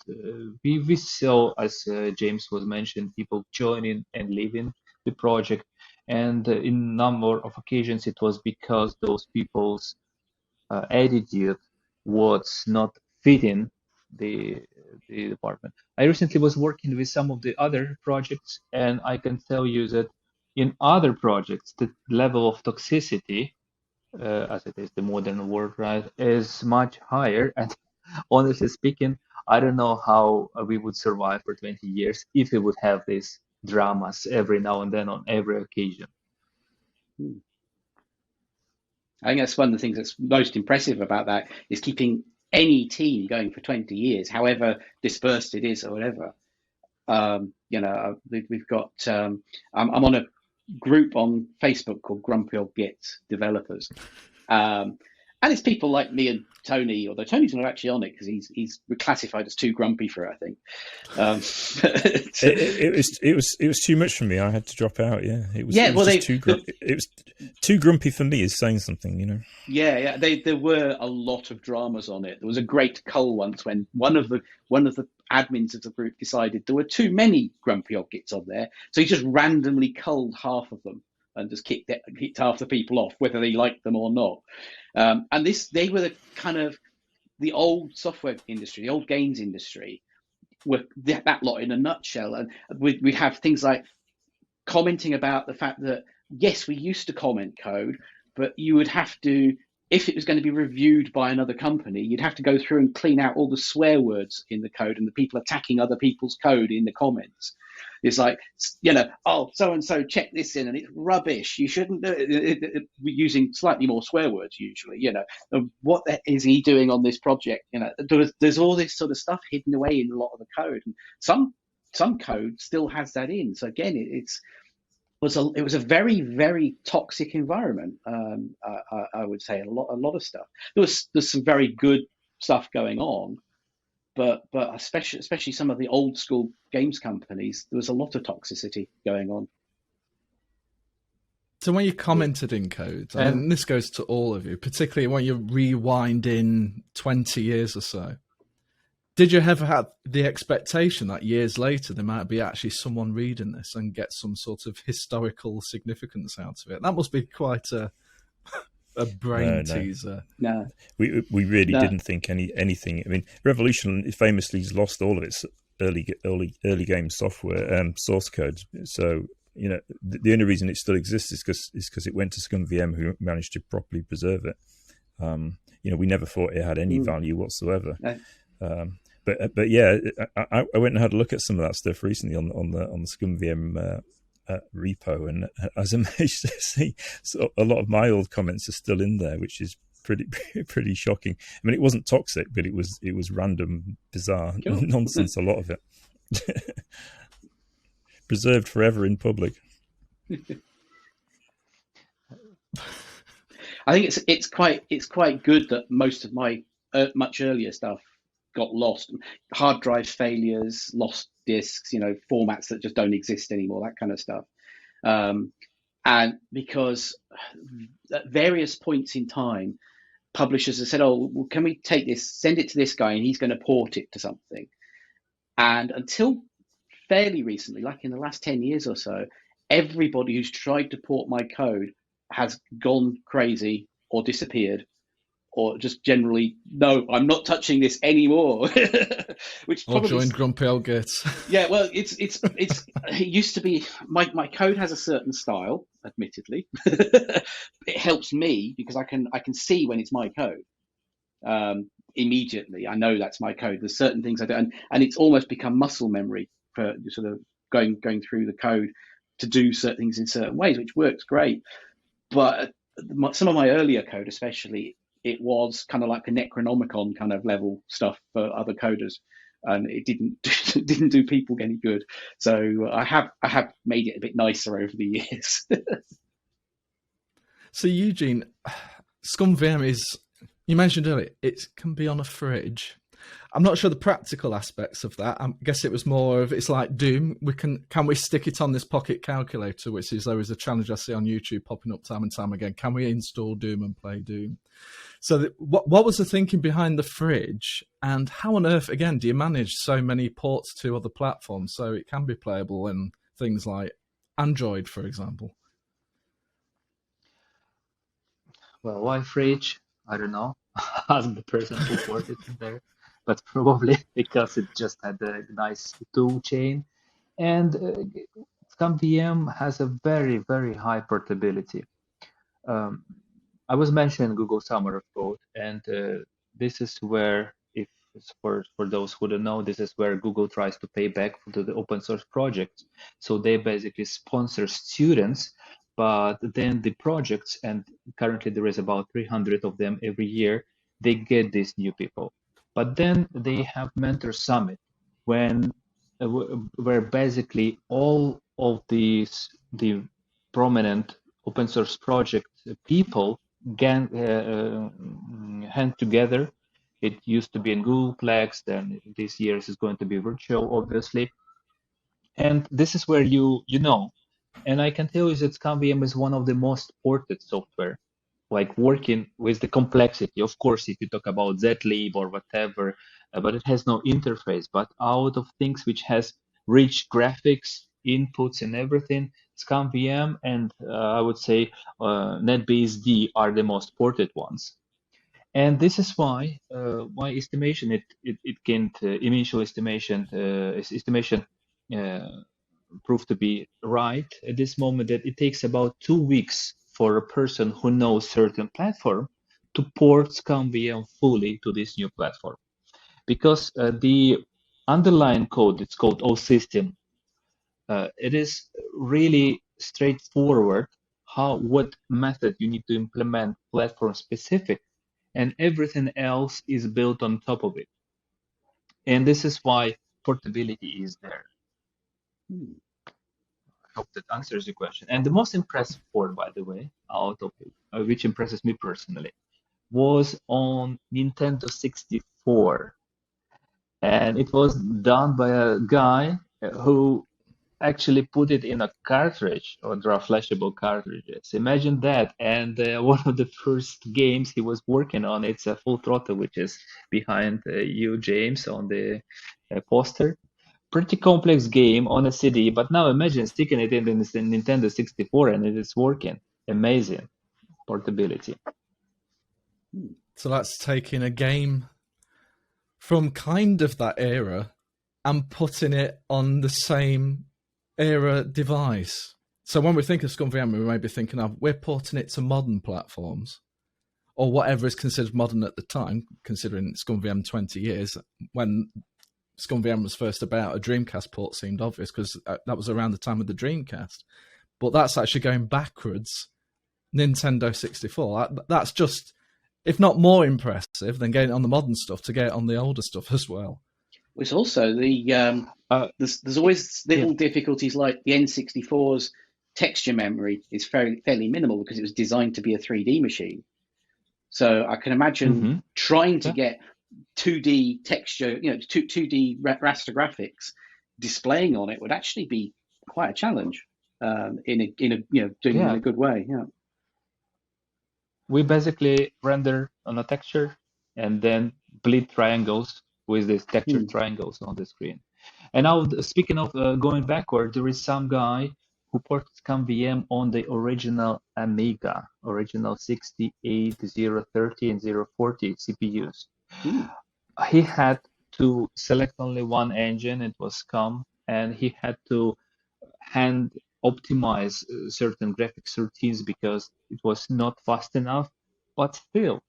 we saw, as James was mentioned, people joining and leaving the project. And in a number of occasions, it was because those people's attitude was not fitting the department. I recently was working with some of the other projects, and I can tell you that in other projects, the level of toxicity, as it is the modern world, right, is much higher. And honestly speaking, I don't know how we would survive for 20 years if we would have these dramas every now and then on every occasion. I think that's one of the things that's most impressive about that, is keeping any team going for 20 years, however dispersed it is or whatever. We've got, I'm on group on Facebook called Grumpy Old Git Developers. And it's people like me and Tony, although Tony's not actually on it because he's classified as too grumpy for it, I think. It was too much for me. I had to drop out. Yeah, it was too grumpy for me. Is saying something, you know. Yeah. There were a lot of dramas on it. There was a great cull once when one of the admins of the group decided there were too many grumpy old gits on there, so he just randomly culled half of them and just kicked half the people off, whether they liked them or not. And they were the kind of the old software industry, the old games industry, were that lot in a nutshell. And we'd have things like commenting about the fact that, yes, we used to comment code, but you would have to, if it was going to be reviewed by another company, you'd have to go through and clean out all the swear words in the code and the people attacking other people's code in the comments. It's like, oh, so-and-so check this in and it's rubbish. You shouldn't do it. Using slightly more swear words usually, what is he doing on this project? There's all this sort of stuff hidden away in a lot of the code. And some code still has that in. So again, it was a very, very toxic environment. I would say a lot of stuff. There's some very good stuff going on, but especially some of the old school games companies, there was a lot of toxicity going on. So when you commented in code, and this goes to all of you, particularly when you rewind in 20 years or so, did you ever have the expectation that years later there might be actually someone reading this and get some sort of historical significance out of it? That must be quite a brain teaser. No, we really didn't think anything. I mean, Revolution famously has lost all of its early game software source code. So the only reason it still exists is because it went to ScummVM, who managed to properly preserve it. We never thought it had any value whatsoever. No. But yeah, I went and had a look at some of that stuff recently on the ScummVM repo, and I was amazed to see a lot of my old comments are still in there, which is pretty shocking. I mean, it wasn't toxic, but it was random, bizarre nonsense. A lot of it preserved forever in public. I think it's quite good that most of my much earlier stuff got lost. Hard drive failures, lost disks, formats that just don't exist anymore, that kind of stuff. And because at various points in time, publishers have said, oh, well, can we take this, send it to this guy, and he's going to port it to something. And until fairly recently, like in the last 10 years or so, everybody who's tried to port my code has gone crazy or disappeared, or just generally, no, I'm not touching this anymore. Which or joined Grumpy Old Gits. Yeah, well, it used to be my code has a certain style, admittedly. It helps me because I can see when it's my code immediately. I know that's my code. There's certain things I do, and it's almost become muscle memory for sort of going through the code to do certain things in certain ways, which works great. But some of my earlier code, especially, it was kind of like a Necronomicon kind of level stuff for other coders, and it didn't do people any good. So I have made it a bit nicer over the years. So Eugene, ScummVM is, you mentioned earlier, it can be on a fridge. I'm not sure the practical aspects of that. I guess it was more of, it's like Doom. Can we stick it on this pocket calculator, which is always a challenge I see on YouTube popping up time and time again. Can we install Doom and play Doom? So what was the thinking behind the fridge, and how on earth, again, do you manage so many ports to other platforms so it can be playable in things like Android, for example? Well, why fridge? I don't know. Ask the person who ported it there. But probably because it just had a nice tool chain. And ScummVM has a very, very high portability. I was mentioning Google Summer of Code, and this is where, if for those who don't know, this is where Google tries to pay back to the open source projects. So they basically sponsor students, but then the projects, and currently there is about 300 of them every year, they get these new people. But then they have Mentor Summit, where basically all of the prominent open source project people hand together. It used to be in Googleplex, then this year is going to be virtual, obviously. And this is where you know. And I can tell you that ScummVM is one of the most ported software, like working with the complexity. Of course, if you talk about zlib or whatever, but it has no interface. But out of things which has rich graphics, inputs, and everything, ScummVM and I would say NetBSD are the most ported ones. And this is why my estimation, it gained initial estimation proved to be right at this moment, that it takes about 2 weeks for a person who knows certain platform to port ScummVM fully to this new platform, because the underlying code, it's called OSystem. It is really straightforward what method you need to implement platform specific, and everything else is built on top of it. And this is why portability is there. I hope that answers your question. And the most impressive port, by the way, out of it, which impresses me personally, was on Nintendo 64. And it was done by a guy who actually put it in a cartridge, or draw flashable cartridges. Imagine that. And one of the first games he was working on, it's a Full Throttle, which is behind you, James, on the poster. Pretty complex game on a CD, but now imagine sticking it in the Nintendo 64 and it is working. Amazing portability. So that's taking a game from kind of that era and putting it on the same era device. So when we think of ScummVM, we may be thinking of, we're porting it to modern platforms, or whatever is considered modern at the time, considering ScummVM 20 years. When ScummVM was first about, a Dreamcast port seemed obvious, because that was around the time of the Dreamcast. But that's actually going backwards. Nintendo 64, that's just, if not more impressive than getting it on the modern stuff, to get it on the older stuff as well. It's also the there's always little difficulties, like the N64's texture memory is fairly minimal because it was designed to be a 3D machine. So I can imagine trying to get 2D texture, 2D raster graphics displaying on it would actually be quite a challenge in a doing it in a good way. Yeah. We basically render on a texture and then bleed triangles with these textured triangles on the screen. And now, speaking of going backward, there is some guy who ported ScummVM on the original Amiga, original 68, 030 and 040 CPUs. He had to select only one engine, it was Scum, and he had to hand optimize certain graphics routines because it was not fast enough, but still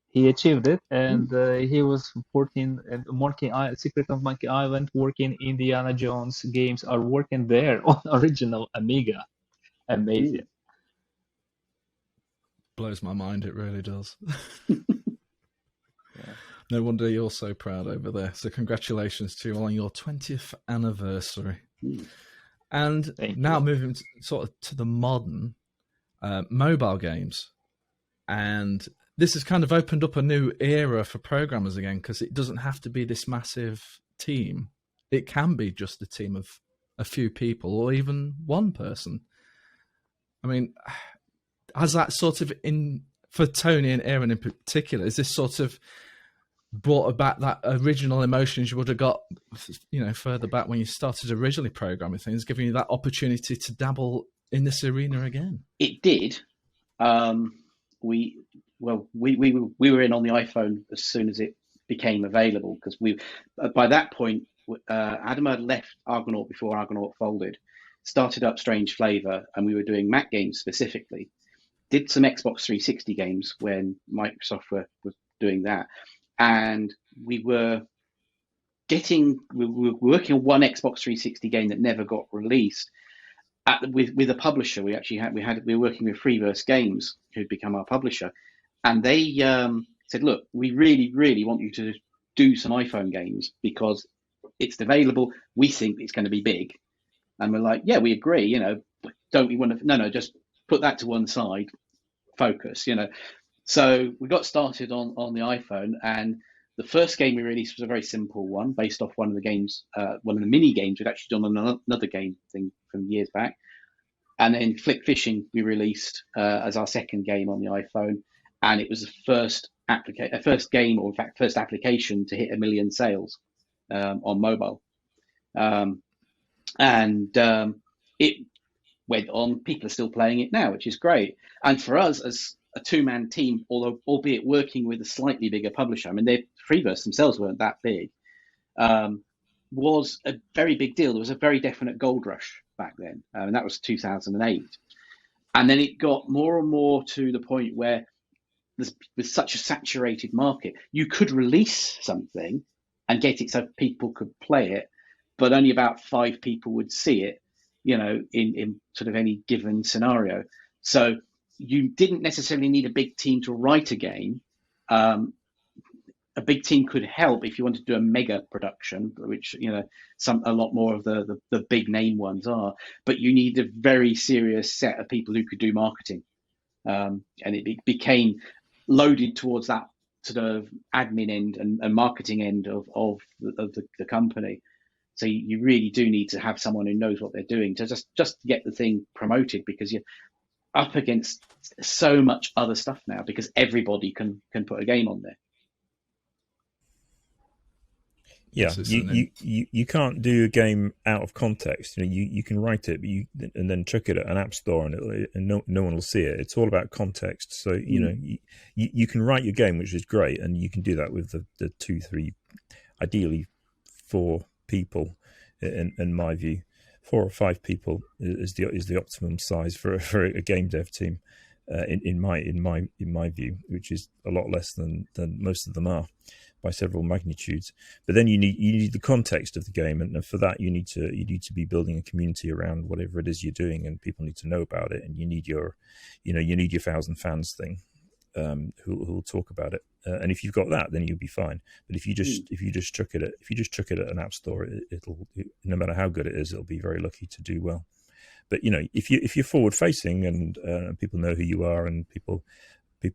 he achieved it. And he was porting and Secret of Monkey Island, working Indiana Jones games are working there on original Amiga. Amazing. Blows my mind, it really does. No wonder you're so proud over there. So congratulations to you on your 20th anniversary. And now moving sort of to the modern mobile games. And this has kind of opened up a new era for programmers again, because it doesn't have to be this massive team. It can be just a team of a few people or even one person. I mean, has that sort of, for Tony and Aaron in particular, is this sort of brought back that original emotions you would have got, further back when you started originally programming things, giving you that opportunity to dabble in this arena again? It did. We were in on the iPhone as soon as it became available, because by that point Adam had left Argonaut before Argonaut folded, started up Strange Flavor, and we were doing Mac games specifically. Did some Xbox 360 games when Microsoft was doing that. And we were working on one Xbox 360 game that never got released with a publisher. We were working with Freeverse Games, who'd become our publisher, and they said, "Look, we really, really want you to do some iPhone games because it's available. We think it's going to be big." And we're like, "Yeah, we agree. don't we want to? No, just put that to one side. Focus, So we got started on the iPhone, and the first game we released was a very simple one based off one of the games, one of the mini games we'd actually done on another game thing from years back. And then Flick Fishing we released as our second game on the iPhone, and it was the first game, or in fact first application to hit 1 million sales on mobile. It went on. People are still playing it now, which is great. And for us as a two-man team, although albeit working with a slightly bigger publisher, I mean, their Freeverse themselves weren't that big, was a very big deal. There was a very definite gold rush back then, and that was 2008. And then it got more and more to the point where with such a saturated market, you could release something and get it so people could play it, but only about 5 people would see it, in sort of any given scenario. So you didn't necessarily need a big team to write a game. A big team could help if you wanted to do a mega production, which a lot more of the big name ones are. But you need a very serious set of people who could do marketing, and it became loaded towards that sort of admin end and marketing end of the company. So you really do need to have someone who knows what they're doing to just get the thing promoted, because you're up against so much other stuff now, because everybody can put a game on there. Yeah, you can't do a game out of context. You can write it, but and then chuck it at an app store, and no one will see it. It's all about context. So you can write your game, which is great, and you can do that with the 2, 3, ideally 4 people. In my view, 4 or 5 people is the optimum size for a game dev team. In my view, which is a lot less than most of them are, by several magnitudes. But then you need the context of the game, and for that you need to be building a community around whatever it is you're doing, and people need to know about it, and you need your 1,000 fans thing, who'll talk about it. And if you've got that, then you'll be fine. But if you just chuck it at an app store, it'll no matter how good it is, it'll be very lucky to do well. But if you're forward facing and people know who you are, and people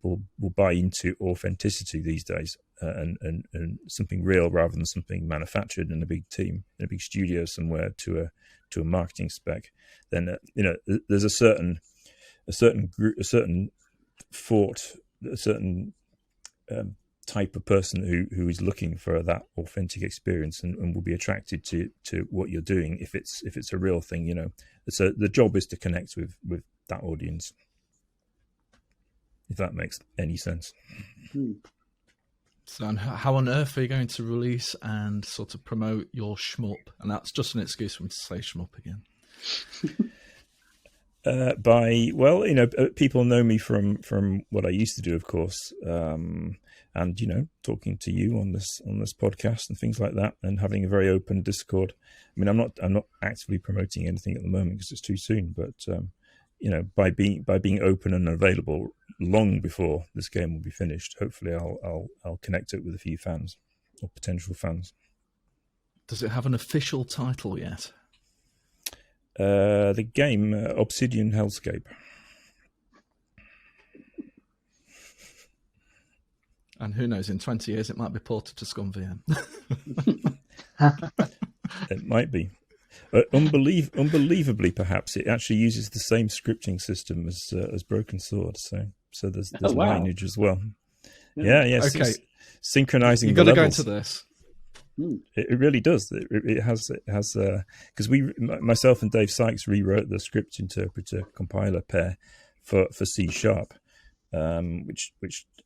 will buy into authenticity these days, and something real rather than something manufactured in a big team, in a big studio somewhere to a marketing spec, then there's a certain type of person who is looking for that authentic experience and will be attracted to what you're doing if it's a real thing. So the job is to connect with that audience, if that makes any sense. So how on earth are you going to release and sort of promote your SHMUP? And that's just an excuse for me to say SHMUP again. People know me from what I used to do, of course, and talking to you on this podcast and things like that, and having a very open Discord. I mean, I'm not actively promoting anything at the moment because it's too soon, but by being open and available long before this game will be finished, hopefully I'll connect it with a few fans or potential fans. Does it have an official title yet? The game Obsidian Hellscape. And who knows, in 20 years it might be ported to ScummVM. It might be. Unbelievably, perhaps it actually uses the same scripting system as Broken Sword. So there's lineage as well. Yeah. Okay. Synchronizing. You've got to go levels. into this. It really does. It has because myself and Dave Sykes rewrote the script interpreter compiler pair for C#, which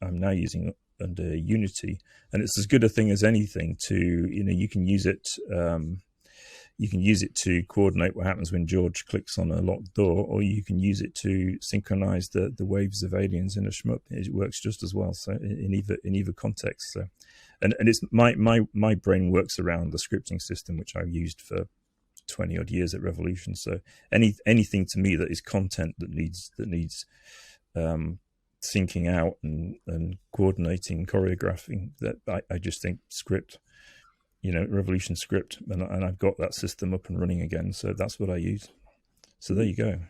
I'm now using under Unity, and it's as good a thing as anything to you can use it. You can use it to coordinate what happens when George clicks on a locked door, or you can use it to synchronize the waves of aliens in a SHMUP. It works just as well. So in either context. So. And it's my brain works around the scripting system, which I've used for 20 odd years at Revolution. So anything to me that is content that needs syncing out and coordinating, choreographing, that I just think script, Revolution script, and I've got that system up and running again. So that's what I use. So there you go.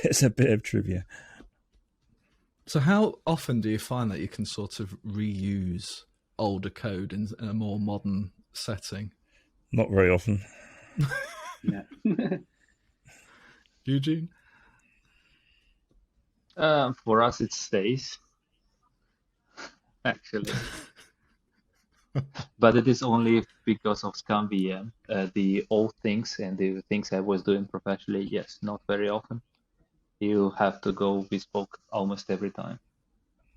It's a bit of trivia. So how often do you find that you can sort of reuse older code in a more modern setting? Not very often. Yeah. Eugene? For us, it stays, actually. But it is only because of ScummVM. The old things and the things I was doing professionally, yes, not very often. You have to go bespoke almost every time.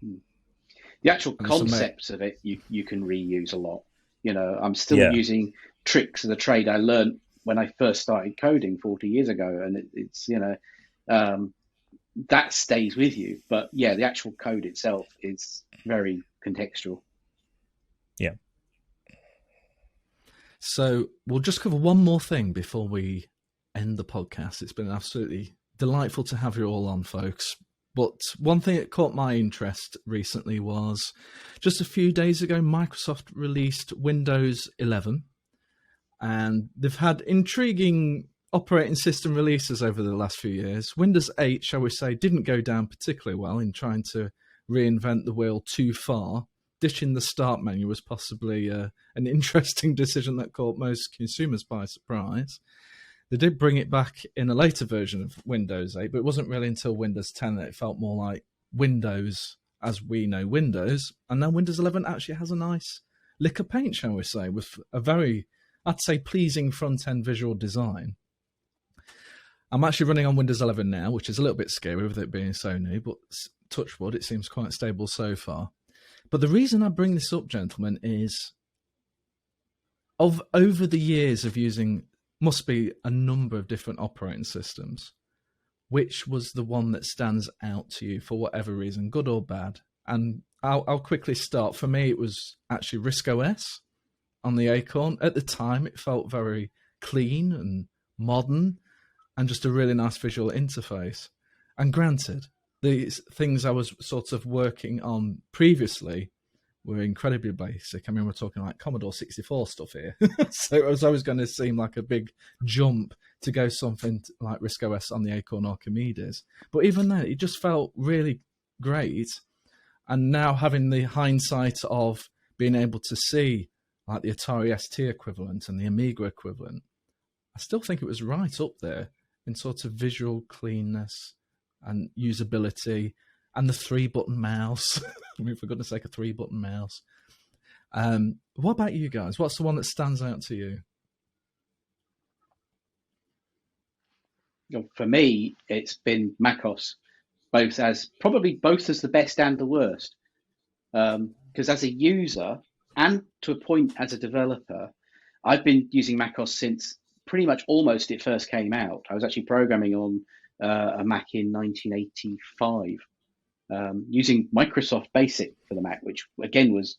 The actual And so concepts of it, you can reuse a lot. I'm still using tricks of the trade I learned when I first started coding 40 years ago, and it's that stays with you. But yeah, the actual code itself is very contextual. Yeah. So we'll just cover one more thing before we end the podcast. It's been absolutely delightful to have you all on, folks. But one thing that caught my interest recently was just a few days ago, Microsoft released Windows 11. And they've had intriguing operating system releases over the last few years. Windows 8, shall we say, didn't go down particularly well in trying to reinvent the wheel too far. Ditching the start menu was possibly an interesting decision that caught most consumers by surprise. They did bring it back in a later version of Windows 8, but it wasn't really until Windows 10 that it felt more like Windows as we know Windows. And now Windows 11 actually has a nice lick of paint, shall we say, with a very, I'd say, pleasing front-end visual design. I'm actually running on Windows 11 now, which is a little bit scary with it being so new, but touch wood, it seems quite stable so far. But the reason I bring this up, gentlemen, is over the years of using, must be a number of different operating systems, which was the one that stands out to you for whatever reason, good or bad? And I'll quickly start. For me, it was actually RISC OS on the Acorn. At the time, it felt very clean and modern and just a really nice visual interface. And granted, the things I was sort of working on previously were incredibly basic. I mean, we're talking like Commodore 64 stuff here. So it was always going to seem like a big jump to go something like RISC OS on the Acorn Archimedes. But even then, it just felt really great. And now having the hindsight of being able to see like the Atari ST equivalent and the Amiga equivalent, I still think it was right up there in sort of visual cleanness and usability, and the 3-button mouse. I mean, for goodness sake, a 3-button mouse. What about you guys? What's the one that stands out to you? For me, it's been macOS, both as the best and the worst. Because as a user and to a point as a developer, I've been using macOS since pretty much almost it first came out. I was actually programming on a Mac in 1985, using Microsoft Basic for the Mac, which again was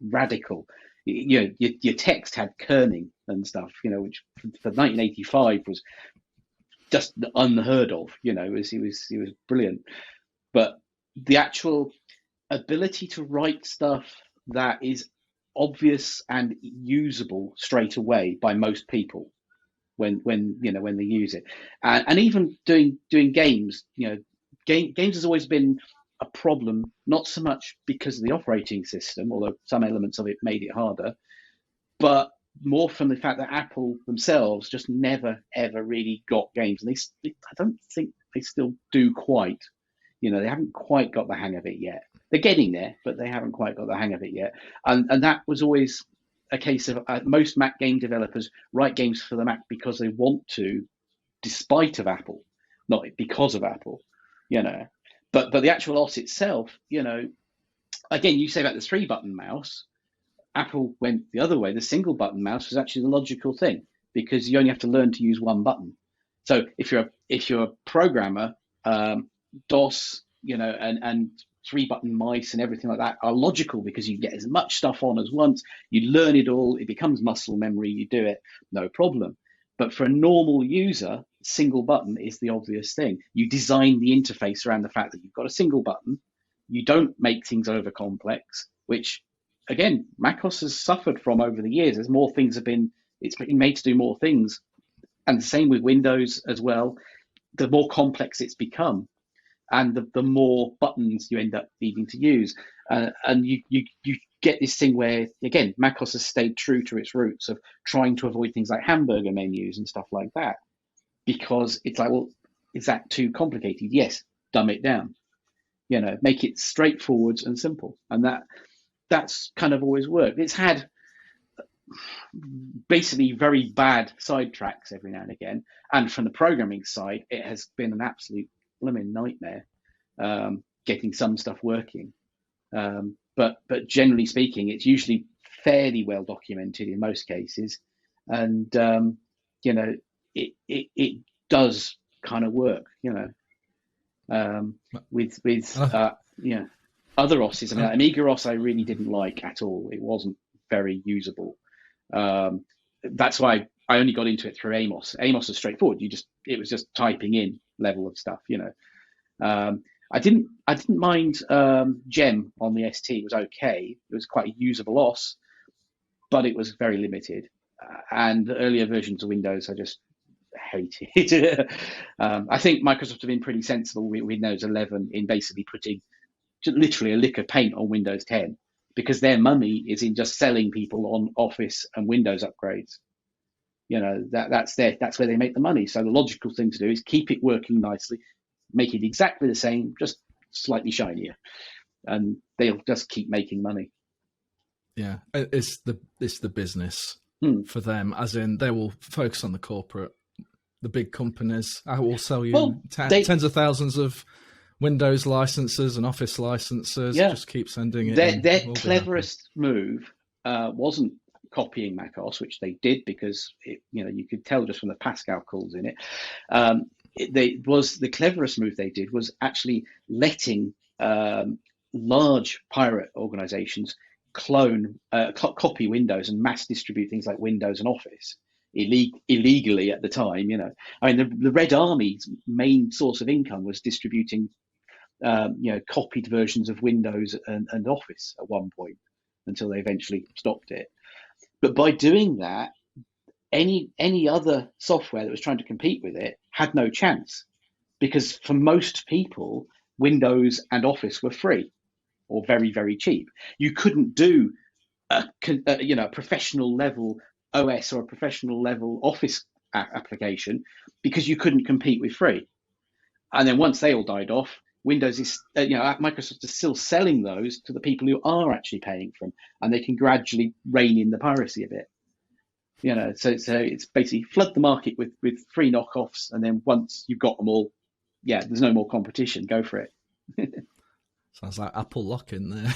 radical. Your text had kerning and stuff, which for 1985 was just unheard of. It was brilliant. But the actual ability to write stuff that is obvious and usable straight away by most people when they use it, and even doing games, games has always been a problem, not so much because of the operating system, although some elements of it made it harder, but more from the fact that Apple themselves just never ever really got games, and I don't think they still do quite. They haven't quite got the hang of it yet. They're getting there, but they haven't quite got the hang of it yet, and that was always a case of most Mac game developers write games for the Mac because they want to, despite of Apple, not because of Apple, But the actual OS itself, again, you say about the 3-button mouse, Apple went the other way. The single button mouse was actually the logical thing because you only have to learn to use one button. So if you're a programmer, DOS, and 3-button mice and everything like that are logical because you get as much stuff on as once, you learn it all, it becomes muscle memory, you do it, no problem. But for a normal user, single button is the obvious thing. You design the interface around the fact that you've got a single button, you don't make things over complex, which again, macOS has suffered from over the years as more things it's been made to do more things. And the same with Windows as well. the more complex it's become, and the more buttons you end up needing to use, and you get this thing where, again, macOS has stayed true to its roots of trying to avoid things like hamburger menus and stuff like that, because it's like, well, is that too complicated? Yes, dumb it down. Make it straightforward and simple, and that's kind of always worked. It's had basically very bad sidetracks every now and again, and from the programming side, it has been an absolute blooming nightmare getting some stuff working. But generally speaking, it's usually fairly well documented in most cases, and it does kind of work. With other OSs. I mean, Amiga OS I really didn't like at all. It wasn't very usable. That's why I only got into it through Amos. Amos is straightforward. It was just typing in level of stuff. I didn't mind Gem on the ST. It was okay. It was quite a usable OS, but it was very limited. And the earlier versions of Windows, I just hated. I think Microsoft have been pretty sensible with Windows 11 in basically putting literally a lick of paint on Windows 10, because their money is in just selling people on Office and Windows upgrades. That's where they make the money. So the logical thing to do is keep it working nicely, make it exactly the same, just slightly shinier, and they'll just keep making money. Yeah, it's the business for them, as in they will focus on the big companies. I will sell you tens of thousands of Windows licenses and Office licenses. Yeah. Just keep sending it. Their cleverest move wasn't copying macOS, which they did because you could tell just from the Pascal calls in it. The cleverest move they did was actually letting large pirate organizations copy Windows and mass distribute things like Windows and Office illegally at the time. I mean, the Red Army's main source of income was distributing copied versions of Windows and Office at one point, until they eventually stopped it. But by doing that, any other software that was trying to compete with it had no chance, because for most people, Windows and Office were free or very, very cheap. You couldn't do a professional level OS or a professional level Office application because you couldn't compete with free. And then once they all died off, Windows is, Microsoft is still selling those to the people who are actually paying for them, and they can gradually rein in the piracy a bit. So it's basically flood the market with free knockoffs, and then once you've got them all, there's no more competition. Go for it. Sounds like Apple lock-in there.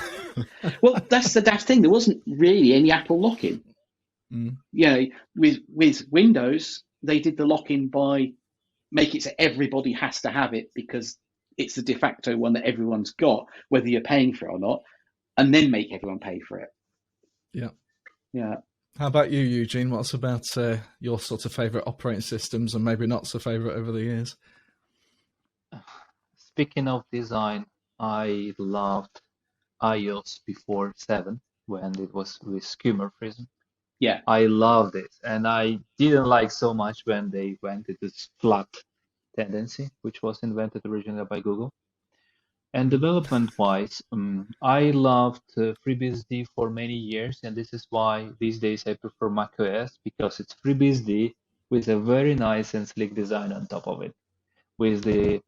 Well, that's the daft thing. There wasn't really any Apple lock-in. With Windows, they did the lock-in by make it so everybody has to have it because it's the de facto one that everyone's got, whether you're paying for it or not, and then make everyone pay for it. Yeah. How about you, Eugene? What's about your sort of favourite operating systems and maybe not so favourite over the years? Speaking of design, I loved iOS before 7 when it was with skimmer prism. Yeah, I loved it, and I didn't like so much when they went to this flat tendency, which was invented originally by Google. And development-wise, I loved FreeBSD for many years, and this is why these days I prefer macOS, because it's FreeBSD with a very nice and sleek design on top of it, with the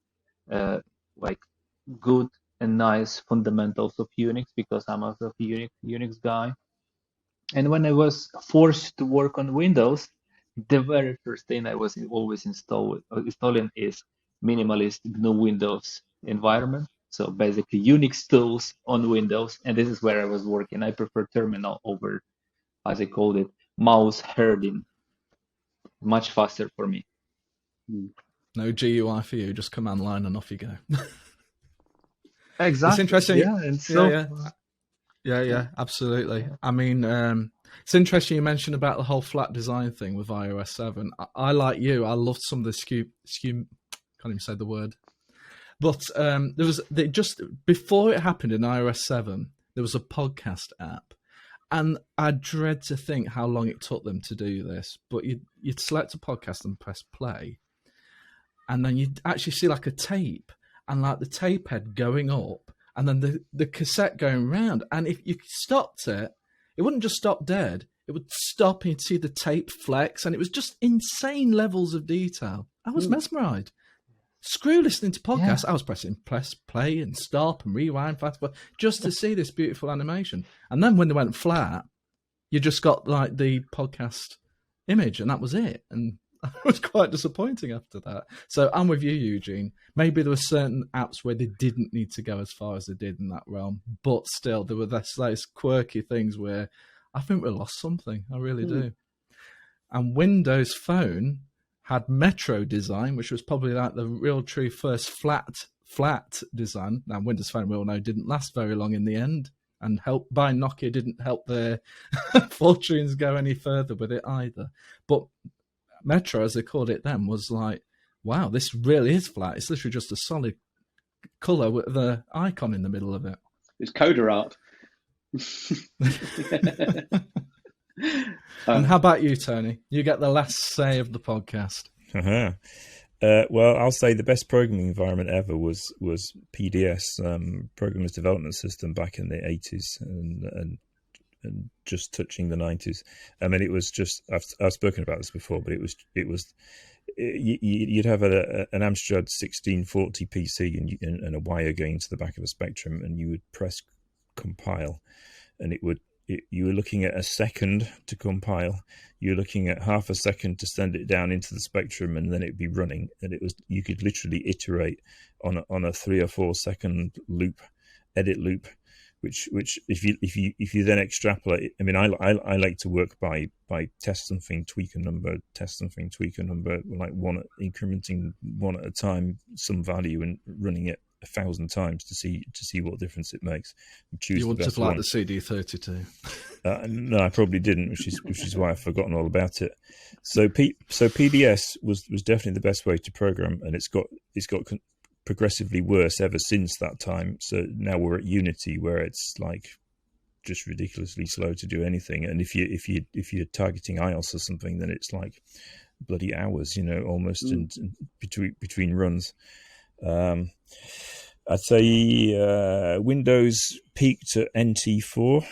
good and nice fundamentals of Unix, because I'm a Unix guy. And when I was forced to work on Windows, the very first thing I was always installing is minimalist GNU Windows environment. So basically Unix tools on Windows, and this is where I was working. I prefer terminal over, as I called it, mouse herding. Much faster for me. No GUI for you, just command line and off you go. Exactly. It's interesting. Yeah, and so yeah, absolutely. I mean, it's interesting you mentioned about the whole flat design thing with iOS 7. I like you. I loved some of the can't even say the word. But just before it happened in iOS 7, there was a podcast app, and I dread to think how long it took them to do this. But you'd select a podcast and press play, and then you'd actually see like a tape, and like the tape head going up, and then the cassette going round. And if you stopped it, it wouldn't just stop dead. It would stop and you'd see the tape flex, and it was just insane levels of detail. I was mesmerised. Screw listening to podcasts. Yeah. I was pressing press play and stop and rewind fast forward just to see this beautiful animation. And then when they went flat, you just got like the podcast image, and that was it. And it was quite disappointing after that. So I'm with you, Eugene. Maybe there were certain apps where they didn't need to go as far as they did in that realm, but still there were those quirky things where I think we lost something. I really do. And Windows Phone had Metro design, which was probably like the real true first flat design. Now, Windows Phone, we all know, didn't last very long in the end, and help by Nokia didn't help their fortunes go any further with it either. But Metro, as they called it then, was like, wow, this really is flat. It's literally just a solid colour with the icon in the middle of it. It's coder art. And how about you, Tony? You get the last say of the podcast. Well, I'll say the best programming environment ever was PDS, Programmers Development System, back in the 80s and just touching the 90s. I mean, it was just, I've spoken about this before, but you'd have an Amstrad 1640 PC and a wire going to the back of a Spectrum, and you would press compile, and you were looking at a second to compile. You were looking at half a second to send it down into the Spectrum, and then it'd be running. And you could literally iterate on a 3 or 4 second edit loop, which if you then extrapolate. I mean, I like to work by test something, tweak a number, like incrementing one at a time, some value, and running it 1,000 times to see what difference it makes. You would have liked the CD32. No, I probably didn't, which is why I've forgotten all about it. So PDS was definitely the best way to program, and it's got progressively worse ever since that time. So now we're at Unity, where it's like just ridiculously slow to do anything. And if you're targeting iOS or something, then it's like bloody hours, almost in between runs. I'd say Windows peaked at NT4.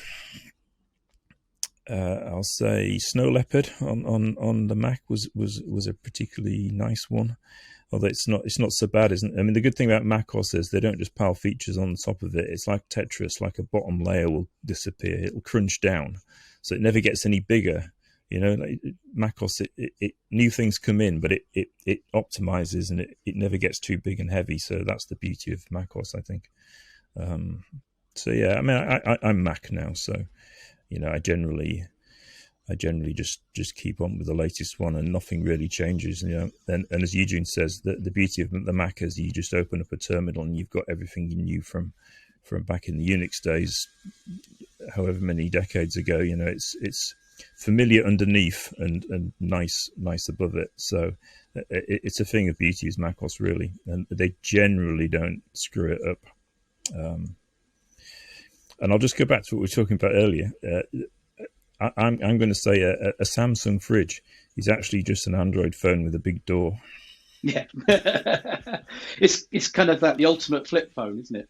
I'll say Snow Leopard on the Mac was a particularly nice one, although it's not so bad, isn't it? I mean, the good thing about macOS is they don't just pile features on top of it. It's like Tetris, like a bottom layer will disappear. It'll crunch down, so it never gets any bigger. Like macOS, it new things come in, but it optimizes, and it never gets too big and heavy. So that's the beauty of macOS, I think. So yeah, I mean, I'm Mac now, so I generally just keep on with the latest one, and nothing really changes. And as Eugene says, the beauty of the Mac is you just open up a terminal and you've got everything you knew from back in the Unix days, however many decades ago. It's familiar underneath and nice above it. So it's a thing of beauty is macOS, really, and they generally don't screw it up. And I'll just go back to what we were talking about earlier. I'm going to say a Samsung fridge is actually just an Android phone with a big door. Yeah, it's kind of the ultimate flip phone, isn't it?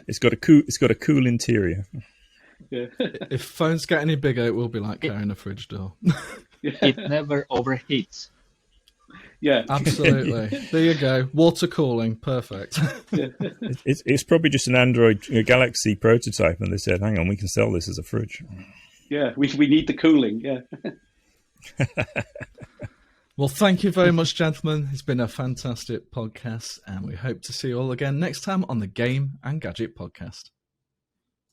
It's got a cool interior. Yeah. If phones get any bigger, it will be like carrying a fridge door. It never overheats. Yeah, absolutely. There you go. Water cooling, perfect. Yeah. It's probably just an Android Galaxy prototype, and they said, "Hang on, we can sell this as a fridge." Yeah, we need the cooling. Yeah. Well, thank you very much, gentlemen. It's been a fantastic podcast, and we hope to see you all again next time on the Game and Gadget Podcast.